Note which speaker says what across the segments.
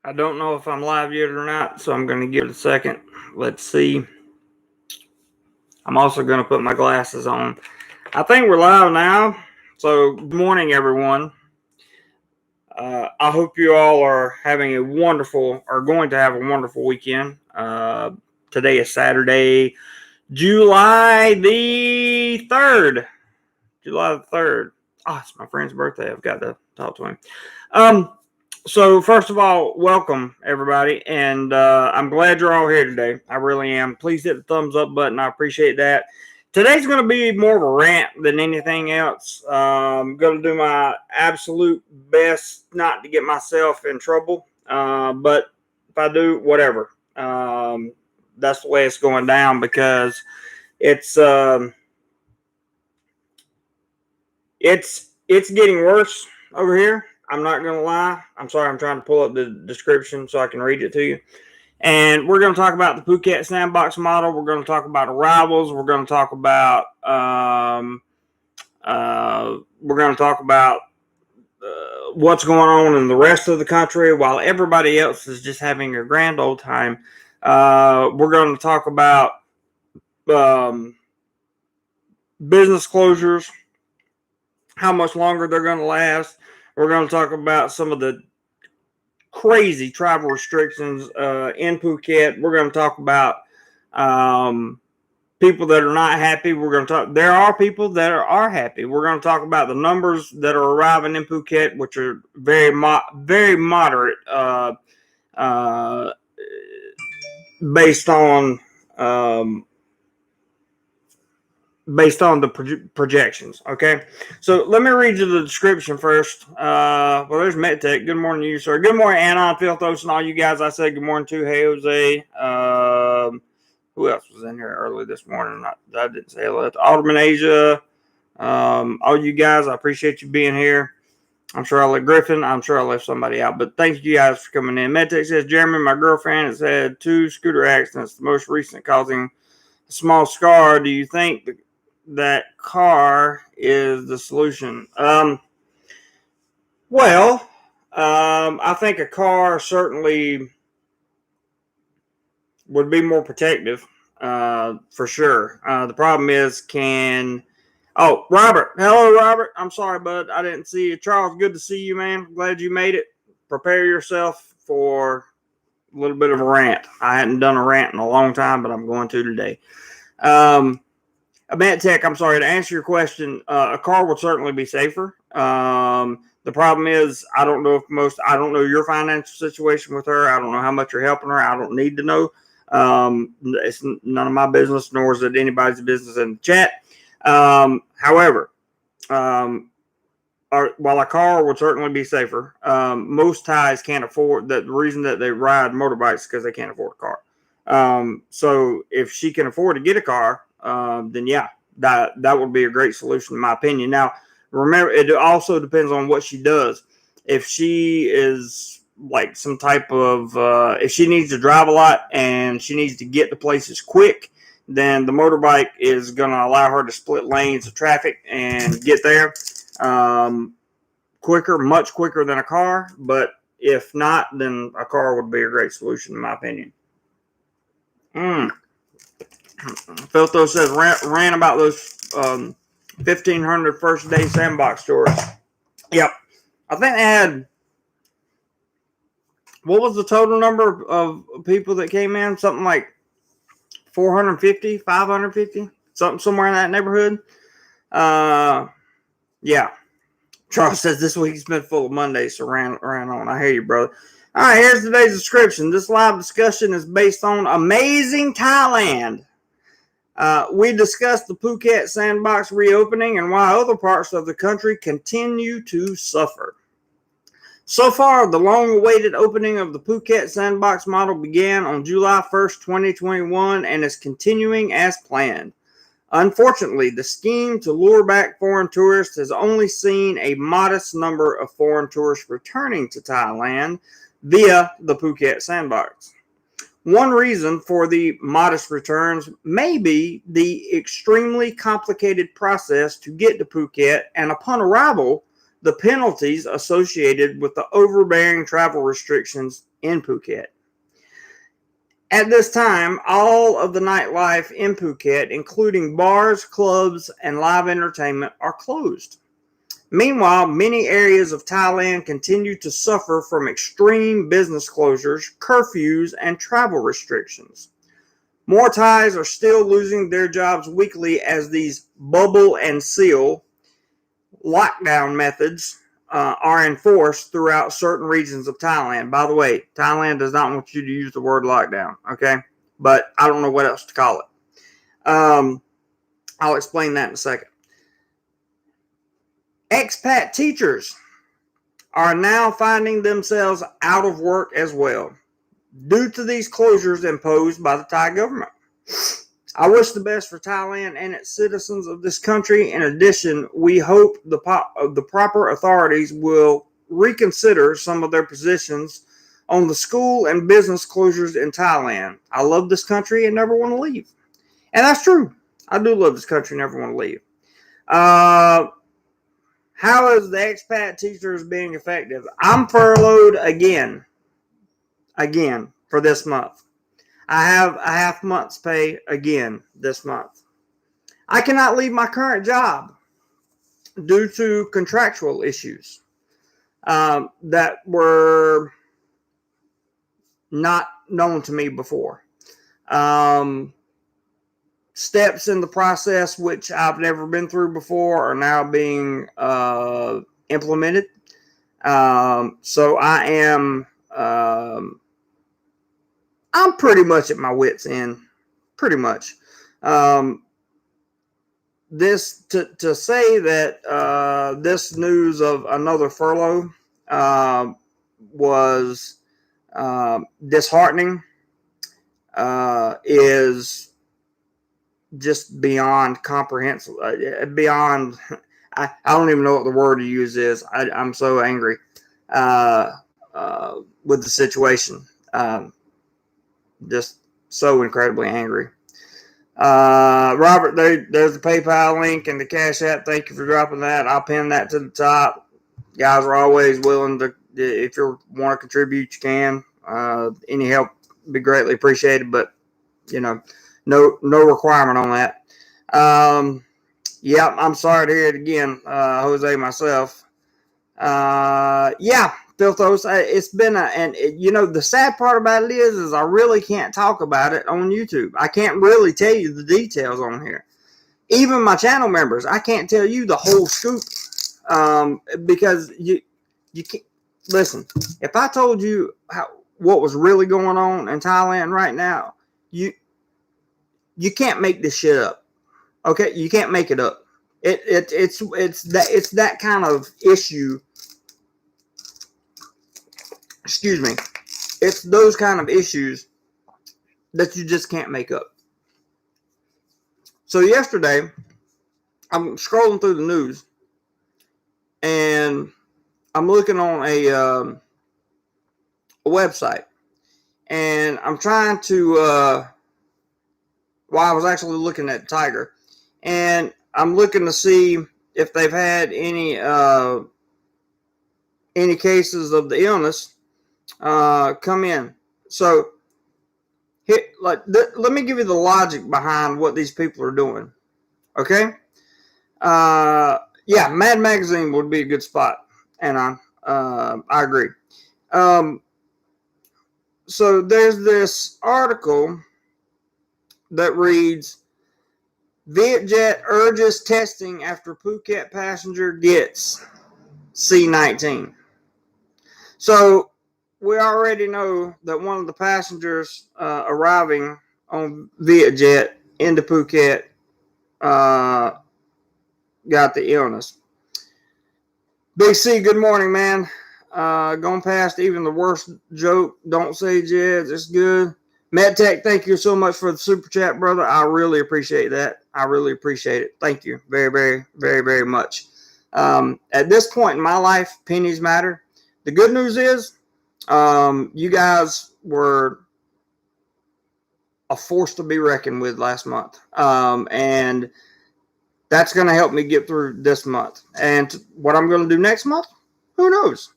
Speaker 1: I don't know if I'm live yet or not, so I'm going to give it a second. Let's see. I'm also going to put my glasses on. I think we're live now. So, good morning, everyone. I hope you all are having going to have a wonderful weekend. Today is Saturday, July the 3rd. July the 3rd. Oh, it's my friend's birthday. I've got to talk to him. So first of all, welcome everybody, and I'm glad you're all here today. I really am. Please hit the thumbs up button. I appreciate that. Today's going to be more of a rant than anything else. I'm going to do my absolute best not to get myself in trouble, but if I do, whatever. That's the way it's going down because it's getting worse over here. I'm not going to lie. I'm sorry. I'm trying to pull up the description so I can read it to you. And we're going to talk about the Phuket Sandbox model. We're going to talk about arrivals. We're going to talk about what's going on in the rest of the country while everybody else is just having a grand old time. We're going to talk about business closures, how much longer they're going to last. We're going to talk about some of the crazy travel restrictions in Phuket. We're going to talk about people that are not happy. There are people that are happy. We're going to talk about the numbers that are arriving in Phuket, which are very moderate based on the projections. Okay, so let me read you the description first. There's MetTech. Good morning to you, sir. Good morning, Anon, Philthos, and all you guys. I said good morning to. Hey, Jose. Who else was in here early this morning? I didn't say hello. Alderman Asia. All you guys, I appreciate you being here. I'm sure I left Griffin. I'm sure I left somebody out, but thank you guys for coming in. MedTech says, Jeremy, my girlfriend has had 2 scooter accidents, the most recent causing a small scar. Do you think that car is the solution? I think a car certainly would be more protective, for sure. The problem is, Robert. Hello, Robert. I'm sorry, bud. I didn't see you. Charles, good to see you, man. Glad you made it. Prepare yourself for a little bit of a rant. I hadn't done a rant in a long time, but I'm going to today. Tech, I'm sorry, to answer your question, a car would certainly be safer. The problem is, I don't know your financial situation with her. I don't know how much you're helping her. I don't need to know. It's none of my business, nor is it anybody's business in the chat. However, while a car would certainly be safer, most Thais can't afford that. The reason that they ride motorbikes is because they can't afford a car. So if she can afford to get a car, then yeah, that would be a great solution in my opinion. Now, remember, it also depends on what she does. If she is like some type of, if she needs to drive a lot and she needs to get to places quick, then the motorbike is going to allow her to split lanes of traffic and get there much quicker than a car. But if not, then a car would be a great solution in my opinion. Philto says ran about those 1,500 first day sandbox tours. Yep. I think they had, what was the total number of people that came in? Something like 450, 550, somewhere in that neighborhood. Yeah. Charles says this week's been full of Mondays, so ran on. I hear you, brother. All right, here's today's description. This live discussion is based on amazing Thailand. We discussed the Phuket Sandbox reopening and why other parts of the country continue to suffer. So far, the long-awaited opening of the Phuket Sandbox model began on July 1st, 2021, and is continuing as planned. Unfortunately, the scheme to lure back foreign tourists has only seen a modest number of foreign tourists returning to Thailand via the Phuket Sandbox. One reason for the modest returns may be the extremely complicated process to get to Phuket, and upon arrival, the penalties associated with the overbearing travel restrictions in Phuket. At this time, all of the nightlife in Phuket, including bars, clubs, and live entertainment, are closed. Meanwhile, many areas of Thailand continue to suffer from extreme business closures, curfews, and travel restrictions. More Thais are still losing their jobs weekly as these bubble and seal lockdown methods are enforced throughout certain regions of Thailand. By the way, Thailand does not want you to use the word lockdown, okay? But I don't know what else to call it. I'll explain that in a second. Expat teachers are now finding themselves out of work as well due to these closures imposed by the Thai government. I wish the best for Thailand and its citizens of this country. In addition, we hope the proper authorities will reconsider some of their positions on the school and business closures in Thailand. I love this country and never want to leave. And that's true. I do love this country and never want to leave. How is the expat teachers being effective? I'm furloughed again for this month. I have a half month's pay again this month. I cannot leave my current job due to contractual issues that were not known to me before. Steps in the process which I've never been through before are now being implemented. So I am I'm pretty much at my wit's end. Pretty much. This to say that this news of another furlough was disheartening is just beyond comprehensive. Beyond, I don't even know what the word to use is. I'm so angry with the situation. Just so incredibly angry. Robert, there's the PayPal link and the Cash App. Thank you for dropping that. I'll pin that to the top. Guys are always willing to, if you want to contribute, you can. Any help would be greatly appreciated, but no requirement on that. Yeah, I'm sorry to hear it again, Jose, myself. Yeah, Filthos, it's been the sad part about it is I really can't talk about it on YouTube. I can't really tell you the details on here. Even my channel members, I can't tell you the whole scoop, because you can't listen. If I told you what was really going on in Thailand right now, you can't make this shit up. Okay, you can't make it up. It's that kind of issue. Excuse me. It's those kind of issues that you just can't make up. So yesterday, I'm scrolling through the news, and I'm looking on a website, and I'm trying to. I was actually looking at Tiger, and I'm looking to see if they've had any cases of the illness come in. So, let me give you the logic behind what these people are doing. Okay? Yeah, Mad Magazine would be a good spot, and I agree. So there's this article that reads, Vietjet urges testing after Phuket passenger gets C-19. So we already know that one of the passengers arriving on Vietjet into Phuket got the illness. Big C, good morning, man. Going past even the worst joke. Don't say Jeds. It's good. MedTech, thank you so much for the super chat, brother. I really appreciate that. I really appreciate it. Thank you very, very, very, very much. At this point in my life, pennies matter. The good news is you guys were a force to be reckoned with last month. And that's going to help me get through this month. And what I'm going to do next month, who knows?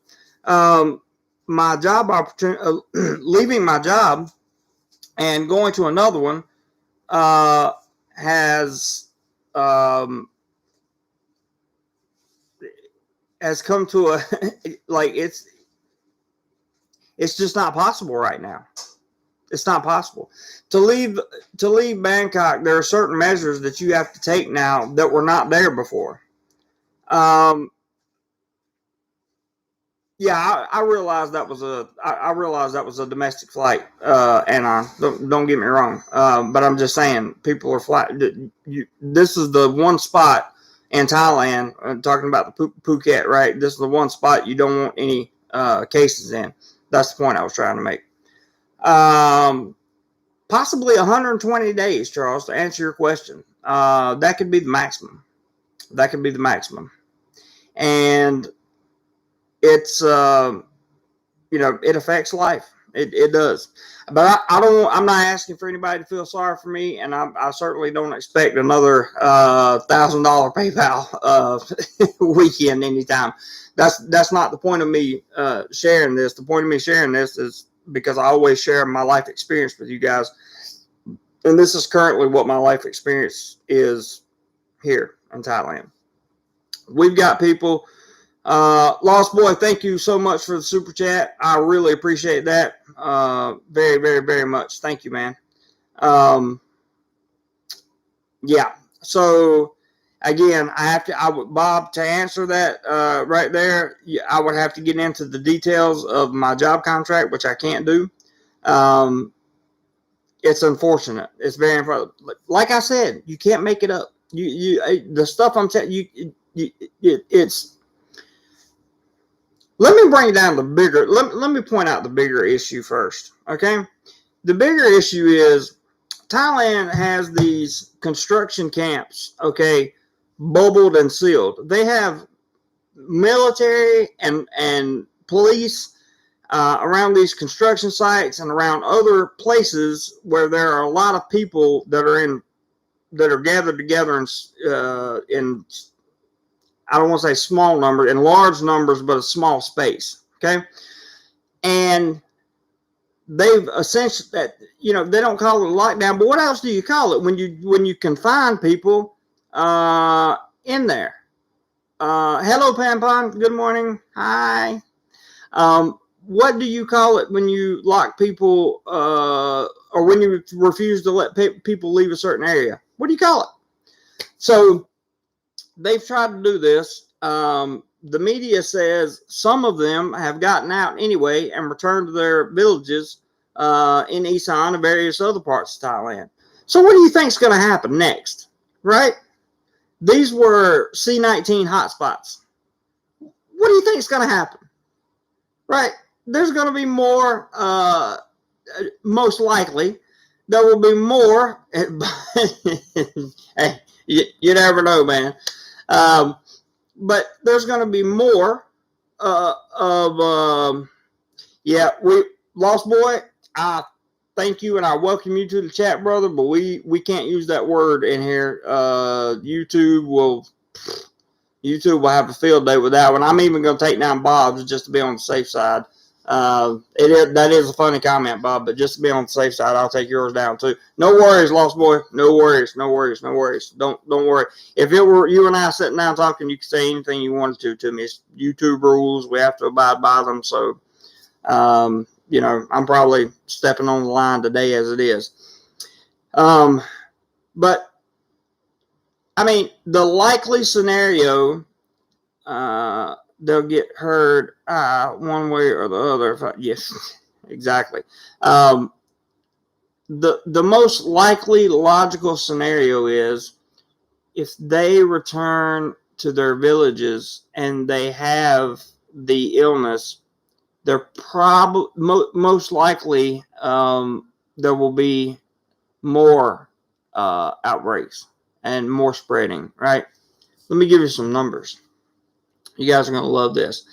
Speaker 1: my job opportunity, leaving my job and going to another one, has come to a like it's just not possible right now. It's not possible to leave Bangkok. There are certain measures that you have to take now that were not there before. Yeah, I realized that was a domestic flight, and don't get me wrong, but I'm just saying people are flying. This is the one spot in Thailand. Talking about the Phuket, right? This is the one spot you don't want any cases in. That's the point I was trying to make. Possibly 120 days, Charles, to answer your question. That could be the maximum. That could be the maximum, and it's it affects life. It does. But I'm not asking for anybody to feel sorry for me, and I certainly don't expect another $1,000 PayPal weekend anytime. That's not the point of me sharing this. The point of me sharing this is because I always share my life experience with you guys, and this is currently what my life experience is here in Thailand. We've got people. Lost Boy, thank you so much for the super chat. I really appreciate that. Very, very, very much. Thank you, man. Yeah. So again, Bob, to answer that right there, I would have to get into the details of my job contract, which I can't do. It's unfortunate. It's very unfortunate. Like I said, you can't make it up. The stuff I'm telling you, it's. Let me bring down the bigger. Let me point out the bigger issue first. Okay, the bigger issue is Thailand has these construction camps. Okay, bubbled and sealed. They have military and police around these construction sites and around other places where there are a lot of people that are gathered together in I don't want to say small numbers, in large numbers, but a small space. Okay. And they've essentially they don't call it a lockdown, but what else do you call it when you confine people in there? Hello, Pampon. Good morning. Hi. What do you call it when you lock people or when you refuse to let people leave a certain area? What do you call it? So they've tried to do this. The media says some of them have gotten out anyway and returned to their villages in Isan and various other parts of Thailand. So what do you think is going to happen next? Right? These were C-19 hotspots. What do you think is going to happen? Right? There's going to be more, most likely, there will be more. Hey, you never know, man. But there's going to be more we Lost Boy. I thank you and I welcome you to the chat, brother. But we can't use that word in here. YouTube will have a field day with that one. I'm even going to take down Bob's just to be on the safe side. That is a funny comment, Bob, but just to be on the safe side, I'll take yours down too. No worries, Lost Boy. No worries. Don't worry. If it were you and I sitting down talking, you could say anything you wanted to me. It's YouTube rules. We have to abide by them. So, I'm probably stepping on the line today as it is. But I mean, the likely scenario, they'll get heard one way or the other. Yes, exactly. The most likely logical scenario is if they return to their villages and they have the illness, they're probably most likely there will be more outbreaks and more spreading. Right? Let me give you some numbers. You guys are going to love this.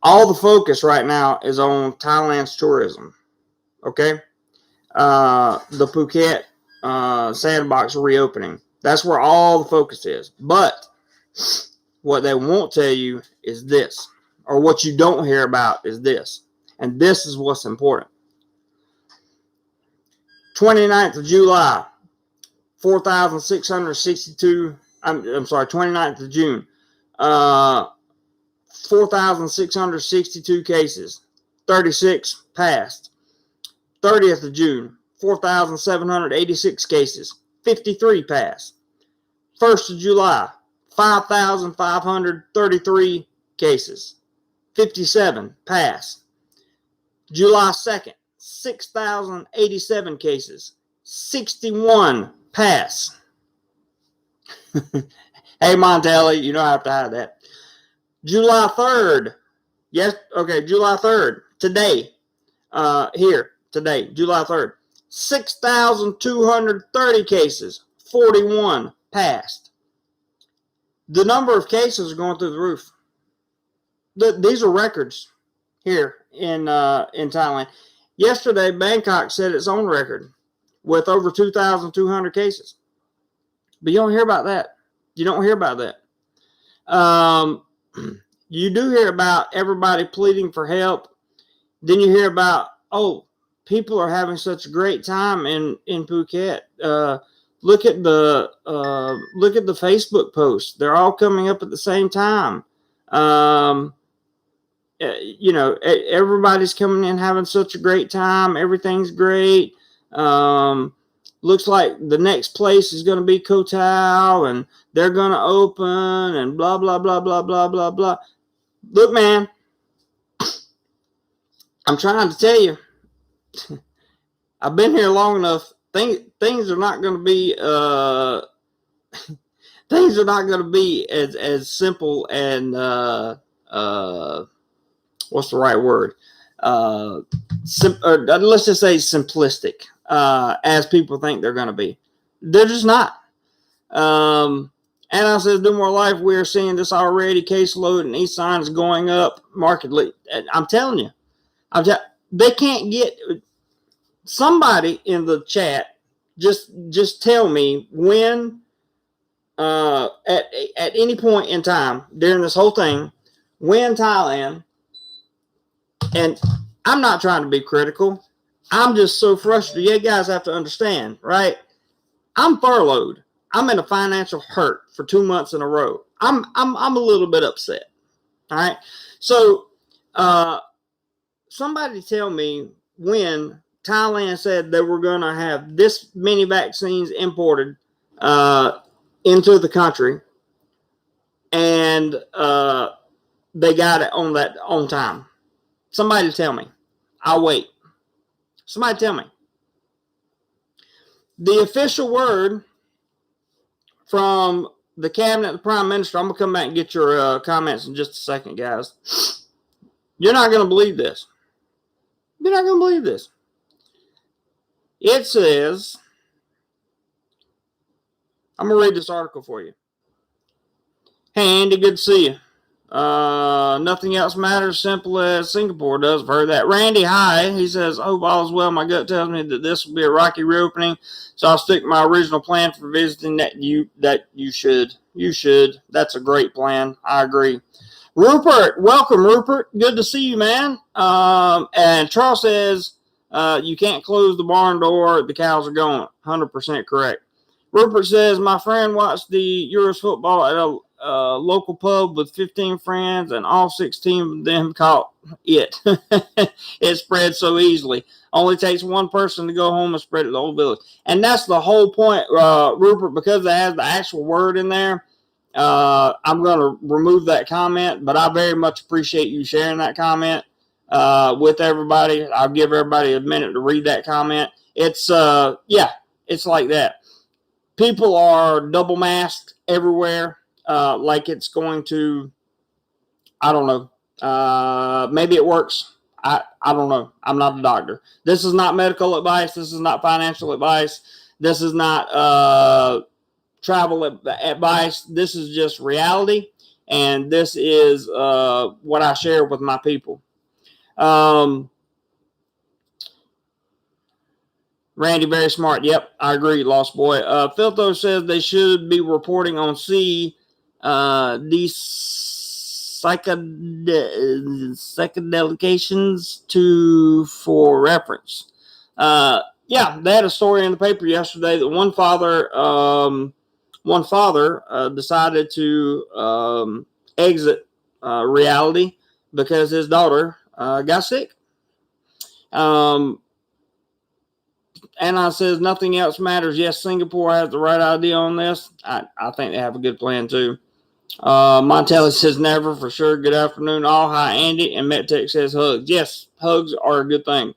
Speaker 1: All the focus right now is on Thailand's tourism. Okay? The Phuket Sandbox reopening. That's where all the focus is. But what they won't tell you is this, or what you don't hear about is this. And this is what's important. 29th of July, 4,662. I'm sorry, 29th of June, 4,662 cases, 36 passed. 30th of June, 4,786 cases, 53 passed. 1st of July, 5,533 cases, 57 passed. July 2nd, 6,087 cases, 61 passed. Hey, Montelli, you don't have to hide that. July 3rd, July 3rd, today, today, July 3rd, 6,230 cases, 41 passed. The number of cases are going through the roof. These are records here in Thailand. Yesterday, Bangkok set its own record with over 2,200 cases. But you don't hear about that. You don't hear about that. You do hear about everybody pleading for help. Then you hear about, people are having such a great time in Phuket. Look at the Facebook posts. They're all coming up at the same time. Everybody's coming in having such a great time. Everything's great. Looks like the next place is going to be Koh Tao, and they're going to open, and blah, blah, blah, blah, blah, blah, blah. Look, man, I'm trying to tell you, I've been here long enough. Things are not going to be as simple and what's the right word? Let's just say simplistic as people think they're going to be. They're just not. And I says, DoMoreLife, we're seeing this already. Caseload and East Sign is going up markedly. I'm telling you, they can't get somebody in the chat. Just tell me when, at any point in time during this whole thing, when Thailand, and I'm not trying to be critical. I'm just so frustrated. You guys have to understand, right? I'm furloughed. I'm in a financial hurt for 2 months in a row. I'm a little bit upset. All right. So, somebody tell me when Thailand said they were going to have this many vaccines imported into the country, and they got it on time. Somebody tell me. I'll wait. Somebody tell me. The official word from the cabinet, the prime minister, I'm going to come back and get your comments in just a second, guys. You're not going to believe this. You're not going to believe this. It says, I'm going to read this article for you. Hey, Andy, good to see you. Nothing else matters, simple as Singapore does. I've heard that. Randy, hi. He says, hope all is well. My gut tells me that this will be a rocky reopening, so I'll stick to my original plan for visiting. You should. That's a great plan. I agree. Rupert, welcome, Rupert. Good to see you, man. And Charles says, you can't close the barn door. The cows are going. 100% correct. Rupert says, my friend watched the Euros football at a local pub with 15 friends, and all 16 of them caught it. It spread so easily. Only takes one person to go home and spread it to the whole village. And that's the whole point, Rupert, because it has the actual word in there. I'm going to remove that comment, but I very much appreciate you sharing that comment with everybody. I'll give everybody a minute to read that comment. It's like that. People are double masked everywhere, like it's going to, I don't know. Maybe it works. I don't know. I'm not a doctor. This is not medical advice. This is not financial advice. This is not travel advice. This is just reality, and this is what I share with my people. Randy, very smart. Yep, I agree, Lost Boy. Filtho says they should be reporting on CCSA psychedelications for reference. Yeah, they had a story in the paper yesterday that one father decided to exit reality because his daughter got sick. Anna says nothing else matters. Yes, Singapore has the right idea on this. I think they have a good plan too. Montelli says never for sure. Good afternoon, all. Hi, Andy. And MetTech says hugs. Yes, hugs are a good thing.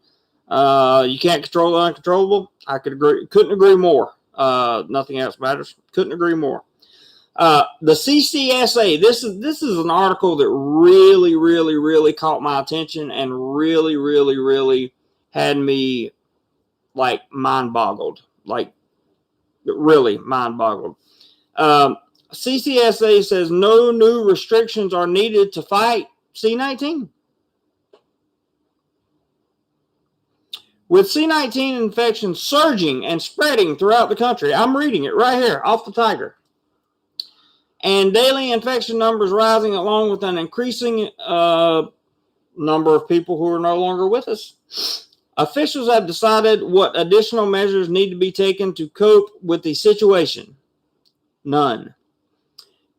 Speaker 1: You can't control the uncontrollable. I couldn't agree more. Nothing else matters. Couldn't agree more. The CCSA. This is an article that really caught my attention and really had me like mind boggled. Like really mind boggled. CCSA says no new restrictions are needed to fight C-19. With C-19 infections surging and spreading throughout the country, I'm reading it right here off the Tiger, and daily infection numbers rising along with an increasing number of people who are no longer with us, officials have decided what additional measures need to be taken to cope with the situation. None.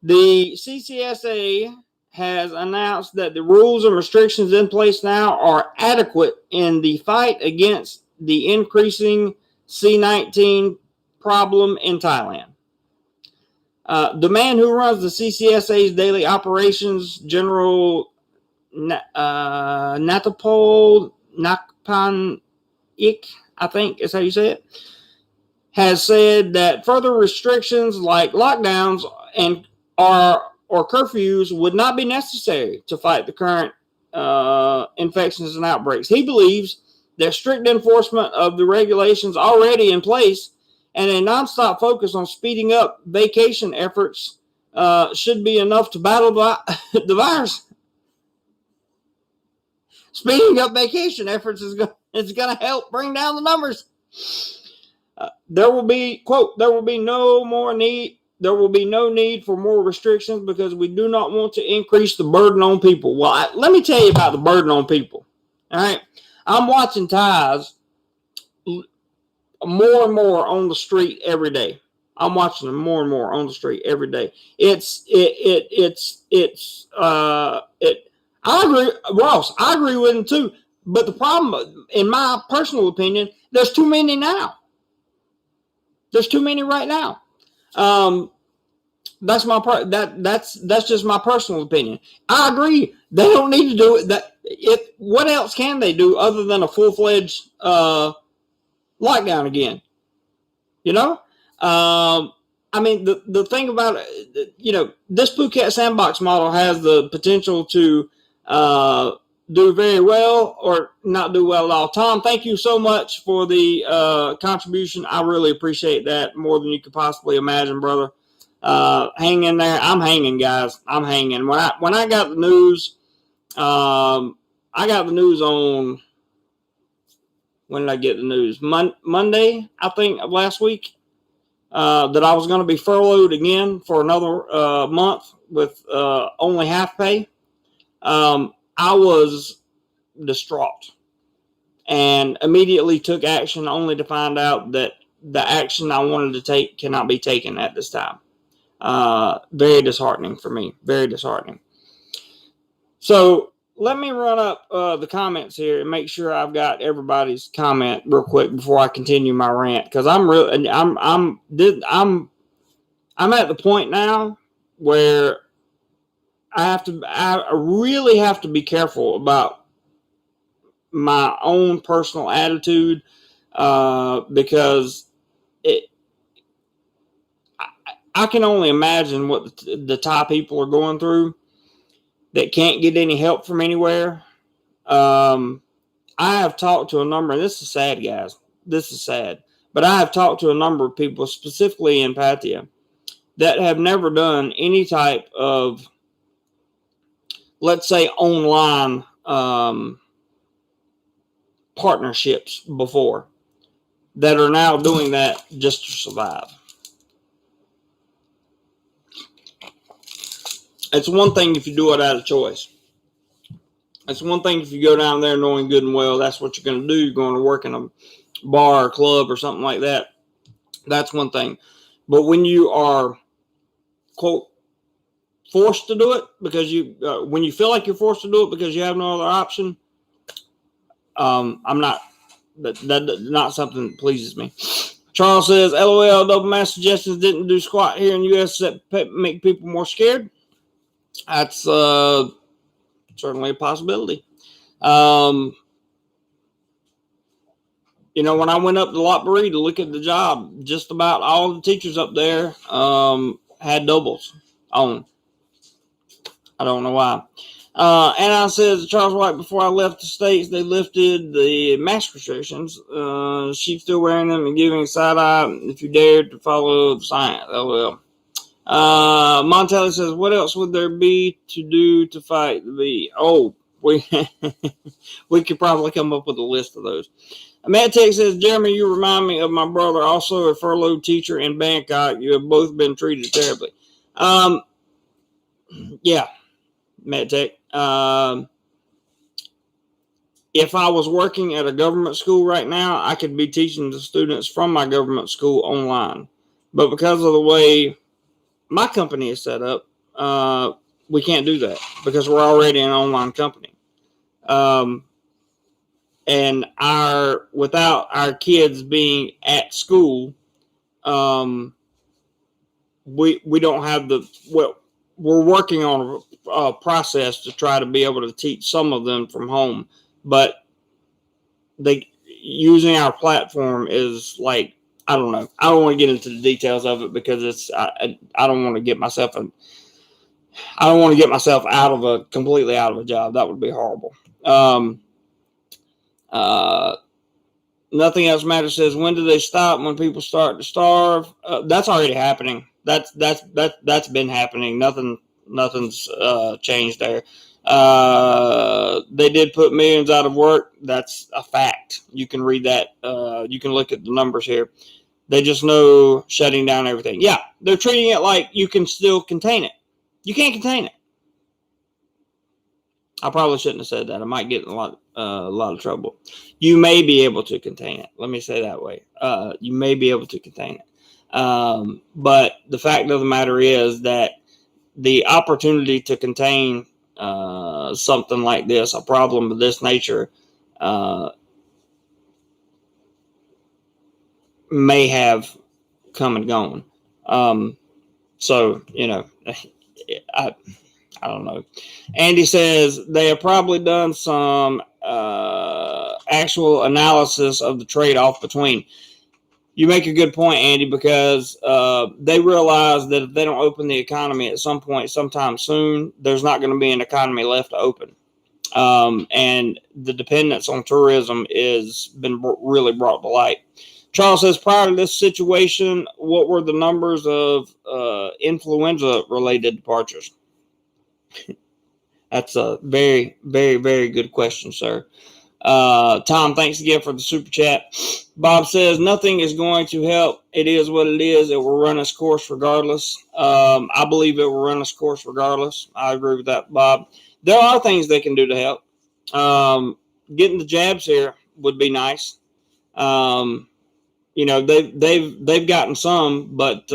Speaker 1: The CCSA has announced that the rules and restrictions in place now are adequate in the fight against the increasing C-19 problem in Thailand. The man who runs the CCSA's daily operations, General Natapol Nakpan Ik, I think is how you say it, has said that further restrictions like lockdowns and or curfews would not be necessary to fight the current infections and outbreaks. He believes that strict enforcement of the regulations already in place and a nonstop focus on speeding up vacation efforts should be enough to battle the virus. Speeding up vacation efforts is going to help bring down the numbers. There will be no need for more restrictions because we do not want to increase the burden on people. Well, let me tell you about the burden on people. All right. I'm watching Thais more and more on the street every day. I'm watching them more and more on the street every day. I agree, Ross, I agree with him too. But the problem, in my personal opinion, there's too many now. There's too many right now. That's just my personal opinion. I agree. They don't need to do it. What else can they do other than a full-fledged lockdown again? You know? I mean, the thing about it, this Phuket Sandbox model has the potential to do very well or not do well at all. Tom, thank you so much for the contribution. I really appreciate that more than you could possibly imagine, brother. Hang in there. I'm hanging, guys. I'm hanging. When I got the news, I got the news on, when did I get the news? Monday, I think, of last week, that I was going to be furloughed again for another month with only half pay. I was distraught and immediately took action only to find out that the action I wanted to take cannot be taken at this time. Very disheartening for me. Very disheartening. So let me run up the comments here and make sure I've got everybody's comment real quick before I continue my rant, because I'm at the point now where I really have to be careful about my own personal attitude, because I can only imagine what the Thai people are going through that can't get any help from anywhere. I have talked to a number, and this is sad, guys. This is sad. But I have talked to a number of people, specifically in Pattaya, that have never done any type of, let's say, online partnerships before, that are now doing that just to survive. It's one thing if you do it out of choice. It's one thing if you go down there knowing good and well that's what you're going to do. You're going to work in a bar or club or something like that. That's one thing. But when you are, quote, forced to do it because when you feel like you're forced to do it because you have no other option, I'm not. That's not something that pleases me. Charles says, LOL, double mask suggestions didn't do squat here in the U.S. that make people more scared. That's certainly a possibility. When I went up to Lotbury to look at the job, just about all the teachers up there had doubles on. I don't know why. And I said, Charles White, before I left the States, they lifted the mask restrictions. She's still wearing them and giving side eye if you dared to follow the science. Oh, well. Montelli says, what else would there be to do to fight the bee? Oh, we could probably come up with a list of those. Matt Tech says, Jeremy, you remind me of my brother, also a furloughed teacher in Bangkok. You have both been treated terribly. Yeah, Matt Tech. If I was working at a government school right now, I could be teaching the students from my government school online. But because of the way my company is set up, we can't do that because we're already an online company. And without our kids being at school, we don't have we're working on a process to try to be able to teach some of them from home, but using our platform is like, I don't know. I don't want to get into the details of it because I don't want to get myself completely out of a job. That would be horrible. Nothing else matters says, when do they stop? When people start to starve? That's already happening. That's been happening. Nothing's changed there. They did put millions out of work. That's a fact. You can read that. You can look at the numbers here. They just know shutting down everything. Yeah, they're treating it like you can still contain it. You can't contain it. I probably shouldn't have said that. I might get in a lot of trouble. You may be able to contain it. Let me say that way. You may be able to contain it. But the fact of the matter is that the opportunity to contain something like this, a problem of this nature, may have come and gone. So, I don't know. Andy says they have probably done some actual analysis of the trade-off between. You make a good point, Andy, because they realize that if they don't open the economy at some point, sometime soon, there's not going to be an economy left to open. And the dependence on tourism has been really brought to light. Charles says, prior to this situation, what were the numbers of influenza-related departures? That's a very, very, very good question, sir. Tom, thanks again for the super chat. Bob says, nothing is going to help. It is what it is. It will run its course regardless. I believe it will run its course regardless. I agree with that, Bob. There are things they can do to help. Getting the jabs here would be nice. They've gotten some, but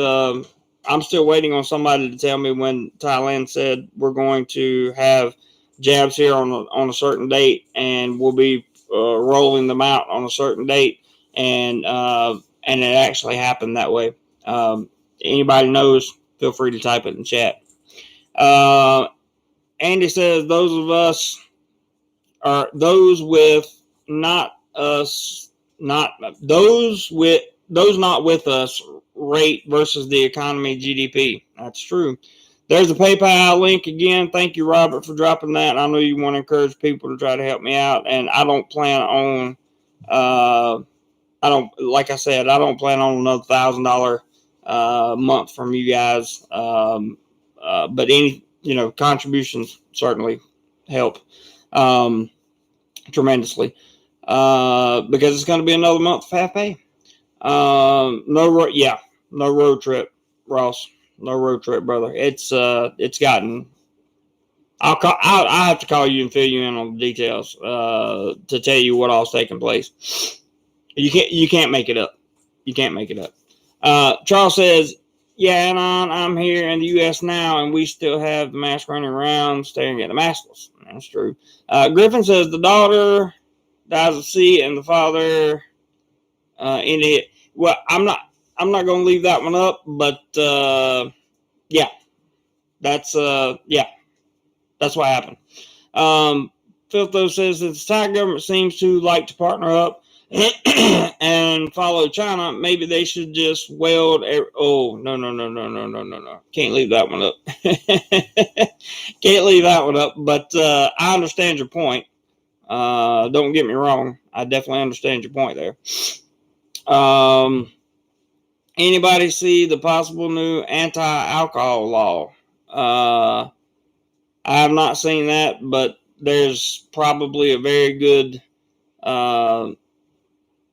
Speaker 1: I'm still waiting on somebody to tell me when Thailand said we're going to have jabs here on a certain date, and we'll be rolling them out on a certain date, and it actually happened that way. Anybody knows, feel free to type it in chat. Andy says those not with us rate versus the economy GDP. That's true. There's a PayPal link again. Thank you, Robert, for dropping that. I know you want to encourage people to try to help me out, and I don't plan on. Like I said, I don't plan on another $1,000 month from you guys. But any contributions certainly help tremendously because it's going to be another month of half pay. No road trip, Ross. No road trip, brother. It's gotten I'll have to call you and fill you in on the details to tell you what all's taking place. You can't make it up. You can't make it up. Charles says, yeah, and I'm here in the U.S. now, and we still have the mask running around staring at the maskless. That's true. Griffin says the daughter dies at sea and the father in it. Well, I'm not going to leave that one up, but yeah, that's what happened. Filtho says that the Thai government seems to like to partner up and follow China. Maybe they should just weld. No. Can't leave that one up. Can't leave that one up. But I understand your point. Don't get me wrong. I definitely understand your point there. Anybody see the possible new anti-alcohol law? I have not seen that, but there's probably a very good, and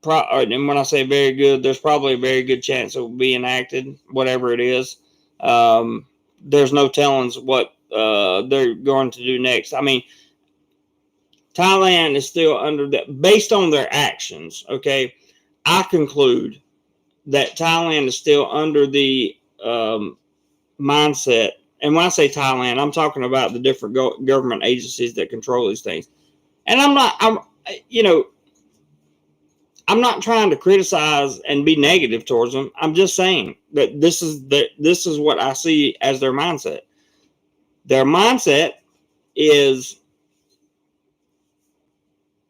Speaker 1: when I say very good, there's probably a very good chance it will be enacted, whatever it is. There's no telling what they're going to do next. I mean, Thailand is still under that, based on their actions, okay? I conclude that Thailand is still under the mindset. And when I say Thailand, I'm talking about the different government agencies that control these things. And I'm not trying to criticize and be negative towards them. I'm just saying that this is what I see as their mindset. Their mindset is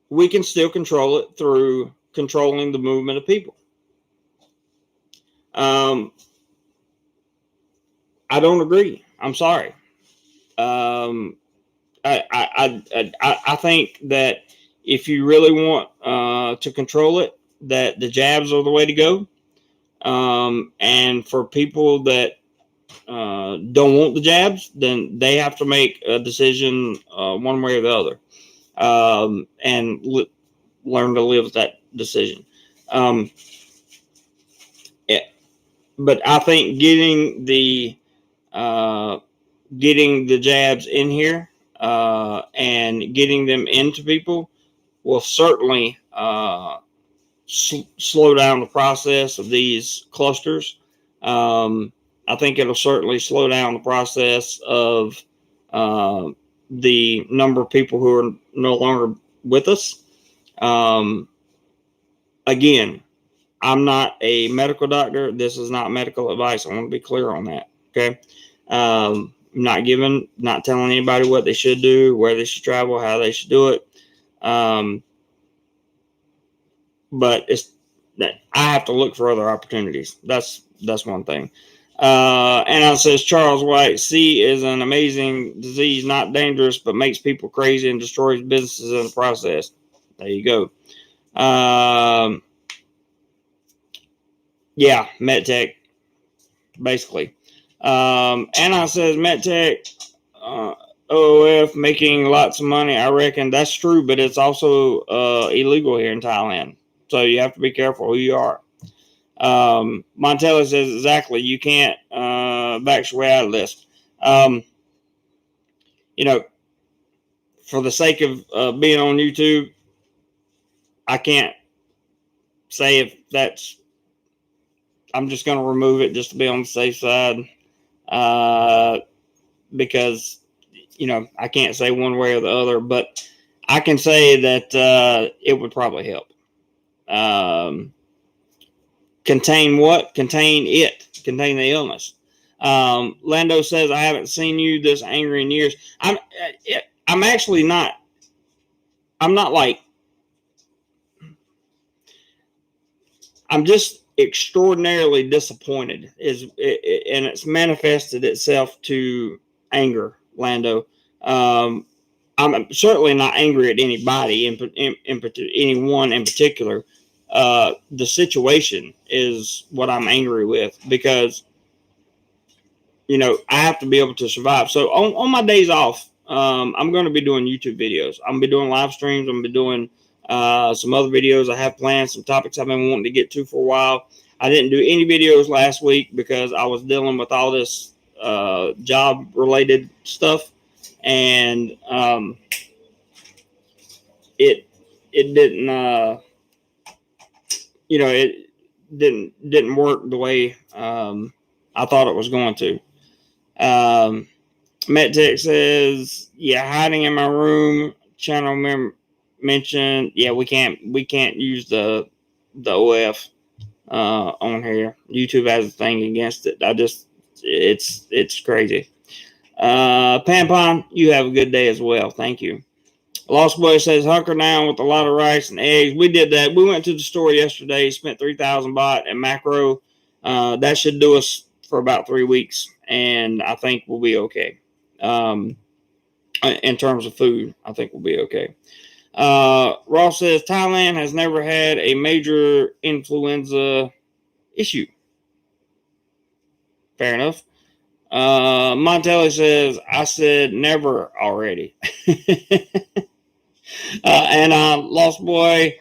Speaker 1: we can still control it through controlling the movement of people. I don't agree. I'm sorry. I think that if you really want to control it, that the jabs are the way to go. And for people that don't want the jabs, then they have to make a decision one way or the other, and learn to live with that decision. But I think getting the jabs in here and getting them into people will certainly slow down the process of these clusters. I think it'll certainly slow down the process of the number of people who are no longer with us. Again, I'm not a medical doctor. This is not medical advice. I want to be clear on that. Okay. Not telling anybody what they should do, where they should travel, how they should do it. But it's that I have to look for other opportunities. That's one thing. And it says Charles White, C is an amazing disease, not dangerous, but makes people crazy and destroys businesses in the process. There you go. Yeah, MedTech, basically. Anna says MedTech, OOF making lots of money. I reckon that's true, but it's also illegal here in Thailand. So you have to be careful who you are. Montella says exactly. You can't back your way out of this. For the sake of being on YouTube, I can't say if that's. I'm just going to remove it just to be on the safe side, because I can't say one way or the other. But I can say that it would probably help. Contain what? Contain the illness. Lando says, I haven't seen you this angry in years. I'm actually not. I'm not like. I'm just extraordinarily disappointed, and it's manifested itself to anger, Lando. I'm certainly not angry at anybody, anyone in particular. The situation is what I'm angry with, because I have to be able to survive. So on my days off, I'm going to be doing YouTube videos. I'm going to be doing live streams. I'm going to be doing some other videos. I have planned some topics I've been wanting to get to for a while. I didn't do any videos last week because I was dealing with all this job related stuff, and it didn't it didn't work the way I thought it was going to. MetTech says, yeah, hiding in my room. Channel member mentioned, yeah, we can't use the OF on here. YouTube has a thing against it. It's crazy. Pampon, you have a good day as well. Thank you. Lost Boy says, hunker down with a lot of rice and eggs. We did that. We went to the store yesterday, spent 3,000 baht and macro. That should do us for about 3 weeks, and I think we'll be okay. In terms of food, I think we'll be okay. Ross says, Thailand has never had a major influenza issue. Fair enough. Montelli says, I said never already. And Lost Boy,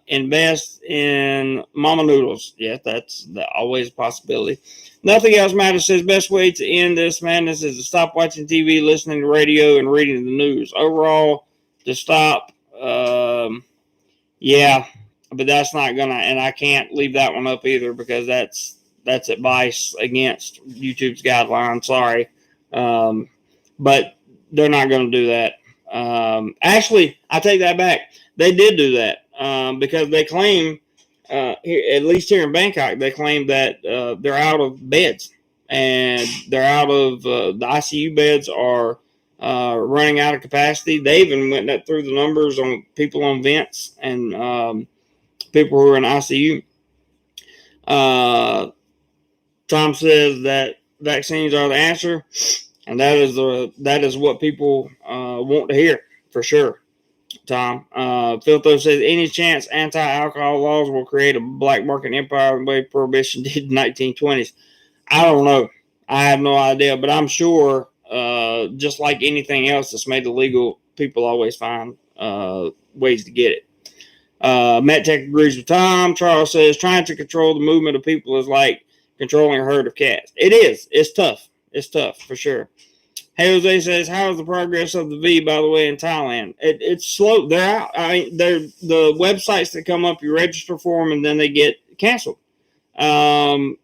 Speaker 1: invest in mama noodles. Yeah, that's always a possibility. Nothing else matters says best way to end this madness is to stop watching TV, listening to radio, and reading the news. Overall, to stop. Yeah, but that's not gonna, and I can't leave that one up either because that's advice against YouTube's guidelines. Sorry, but they're not going to do that. Actually, I take that back. They did do that because they claim, here, at least here in Bangkok, they claim that they're out of beds and they're out of the ICU beds are running out of capacity. They even went through the numbers on people on vents and people who are in ICU. Tom says that vaccines are the answer, and that is what people want to hear for sure. Tom Philtho says any chance anti-alcohol laws will create a black market empire the way prohibition did in the 1920s. I don't know. I have no idea, but I'm sure just like anything else that's made illegal, people always find ways to get it. MetTech agrees with Tom. Charles says trying to control the movement of people is like controlling a herd of cats. It is. It's tough. It's tough for sure. Hey Jose says, how is the progress of the V, by the way, in Thailand? It's slow. They're out. I mean, they're the websites that come up, you register for them, and then they get canceled. They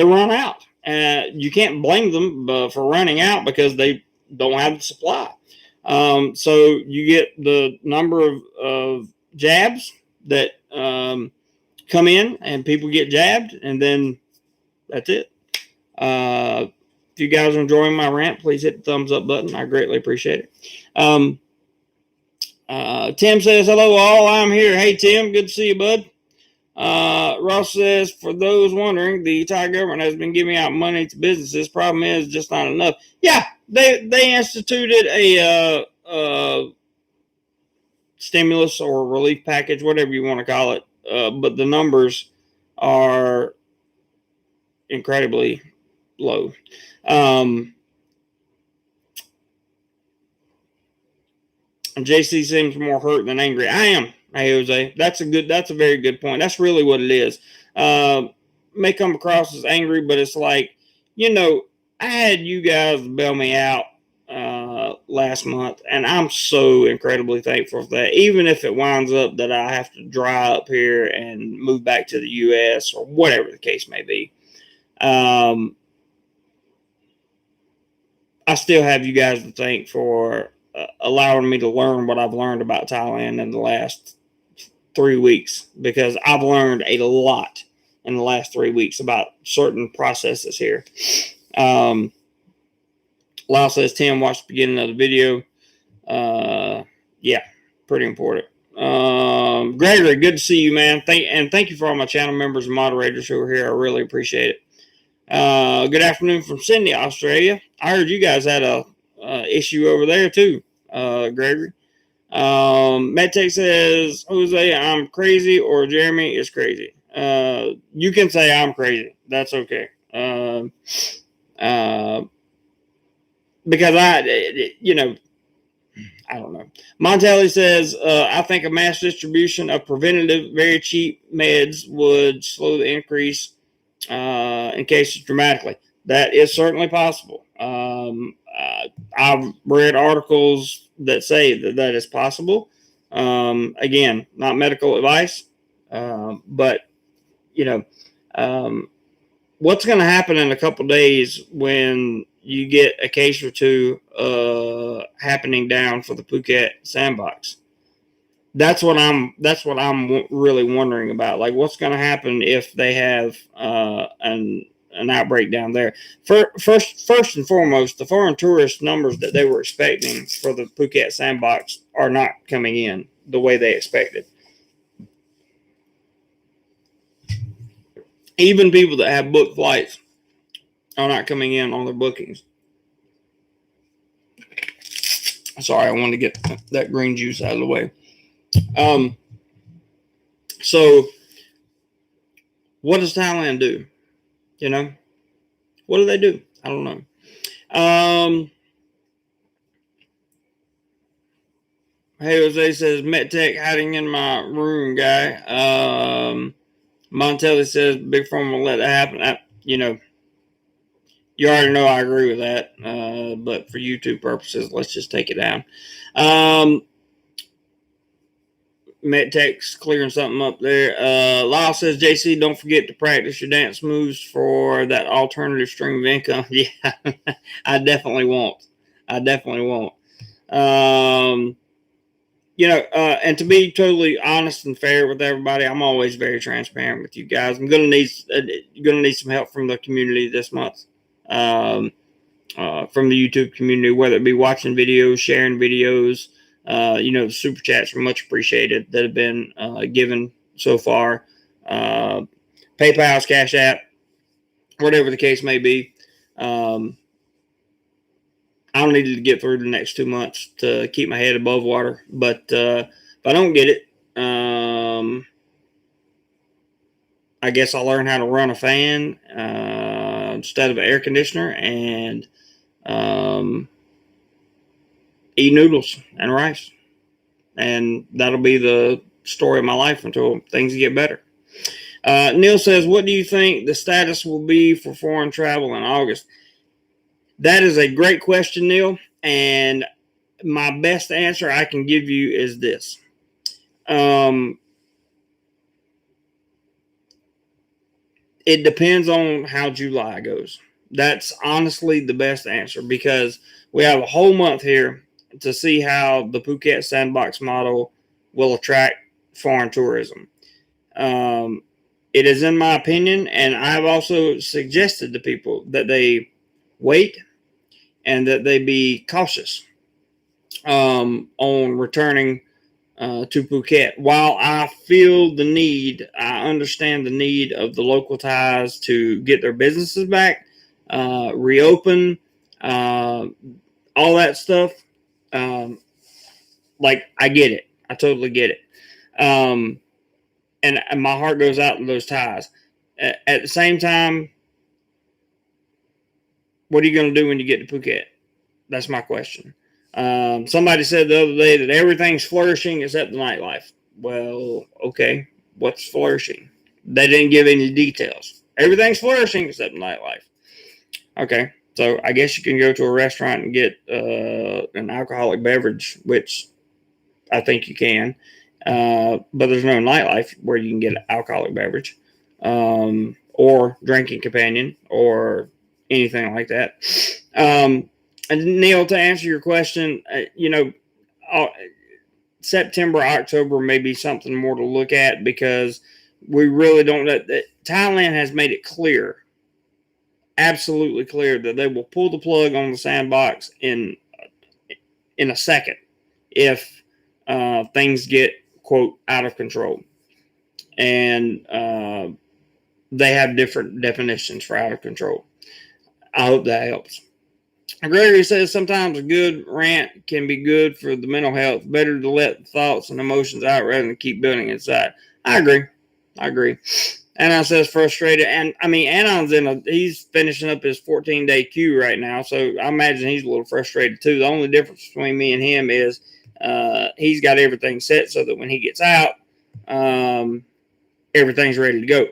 Speaker 1: run out. You can't blame them for running out because they don't have the supply. So you get the number of jabs that come in, and people get jabbed, and then that's it. If you guys are enjoying my rant, please hit the thumbs up button. I greatly appreciate it. Tim says, hello all, I'm here. Hey Tim, good to see you, bud. Ross says, for those wondering, the Thai government has been giving out money to businesses. Problem is just not enough. Yeah, they instituted a stimulus or relief package, whatever you want to call it. But the numbers are incredibly low. And JC seems more hurt than angry. I am. Hey, Jose, that's a very good point. That's really what it is. May come across as angry, but it's like, I had you guys bail me out last month, and I'm so incredibly thankful for that. Even if it winds up that I have to dry up here and move back to the U.S. or whatever the case may be, I still have you guys to thank for allowing me to learn what I've learned about Thailand in the last 3 weeks, because I've learned a lot in the last 3 weeks about certain processes here. Lau says, Tim, watch the beginning of the video. Yeah, pretty important. Gregory, good to see you, man. Thank you for all my channel members and moderators who are here. I really appreciate it. Good afternoon from Sydney, Australia. I heard you guys had a issue over there too, Gregory. MedTech says, Jose, I'm crazy, or Jeremy is crazy. You can say I'm crazy. That's okay. Because I don't know. Montelli says, I think a mass distribution of preventative, very cheap meds would slow the increase in cases dramatically. That is certainly possible. I've read articles that say that that is possible. Again, not medical advice, but you know, um, what's going to happen in a couple days when you get a case or two happening down for the Phuket Sandbox? That's what I'm really wondering about. Like, what's going to happen if they have an outbreak down there? First and foremost, the foreign tourist numbers that they were expecting for the Phuket Sandbox are not coming in the way they expected. Even people that have booked flights are not coming in on their bookings. Sorry, I wanted to get that green juice out of the way. So what does Thailand do? You know, what do they do? I don't know. Hey, Jose says, MetTech hiding in my room, guy. Montelli says, Big Firm will let that happen. You already know I agree with that. But for YouTube purposes, let's just take it down. MetTech's clearing something up there. Lyle says, JC, don't forget to practice your dance moves for that alternative stream of income. Yeah, I definitely won't. And to be totally honest and fair with everybody, I'm always very transparent with you guys. I'm gonna need some help from the community this month, from the YouTube community, whether it be watching videos, sharing videos. The super chats are much appreciated that have been given so far. PayPal's, Cash App, whatever the case may be. I'll need to get through the next 2 months to keep my head above water. But if I don't get it, I guess I'll learn how to run a fan instead of an air conditioner and eat noodles and rice. And that'll be the story of my life until things get better. Neil says, what do you think the status will be for foreign travel in August? That is a great question, Neil. And my best answer I can give you is this. It depends on how July goes. That's honestly the best answer because we have a whole month here to see how the Phuket Sandbox model will attract foreign tourism. It is in my opinion, and I've also suggested to people that they wait and that they be cautious on returning to Phuket. While I understand the need of the local Thais to get their businesses back, reopen, all that stuff. I get it. I totally get it. And my heart goes out to those Thais. At the same time, what are you going to do when you get to Phuket? That's my question. Somebody said the other day that everything's flourishing except the nightlife. Well, okay. What's flourishing? They didn't give any details. Everything's flourishing except the nightlife. Okay. So I guess you can go to a restaurant and get an alcoholic beverage, which I think you can. But there's no nightlife where you can get an alcoholic beverage or drinking companion or anything like that. And Neil, to answer your question, September, October may be something more to look at because we really don't know. Thailand has made it clear, absolutely clear, that they will pull the plug on the sandbox in a second if things get, quote, out of control. And they have different definitions for out of control. I hope that helps. Gregory says sometimes a good rant can be good for the mental health. Better to let thoughts and emotions out rather than keep building inside. I agree. Anon says frustrated. And I mean, Anon's he's finishing up his 14-day queue right now. So I imagine he's a little frustrated too. The only difference between me and him is he's got everything set so that when he gets out, everything's ready to go.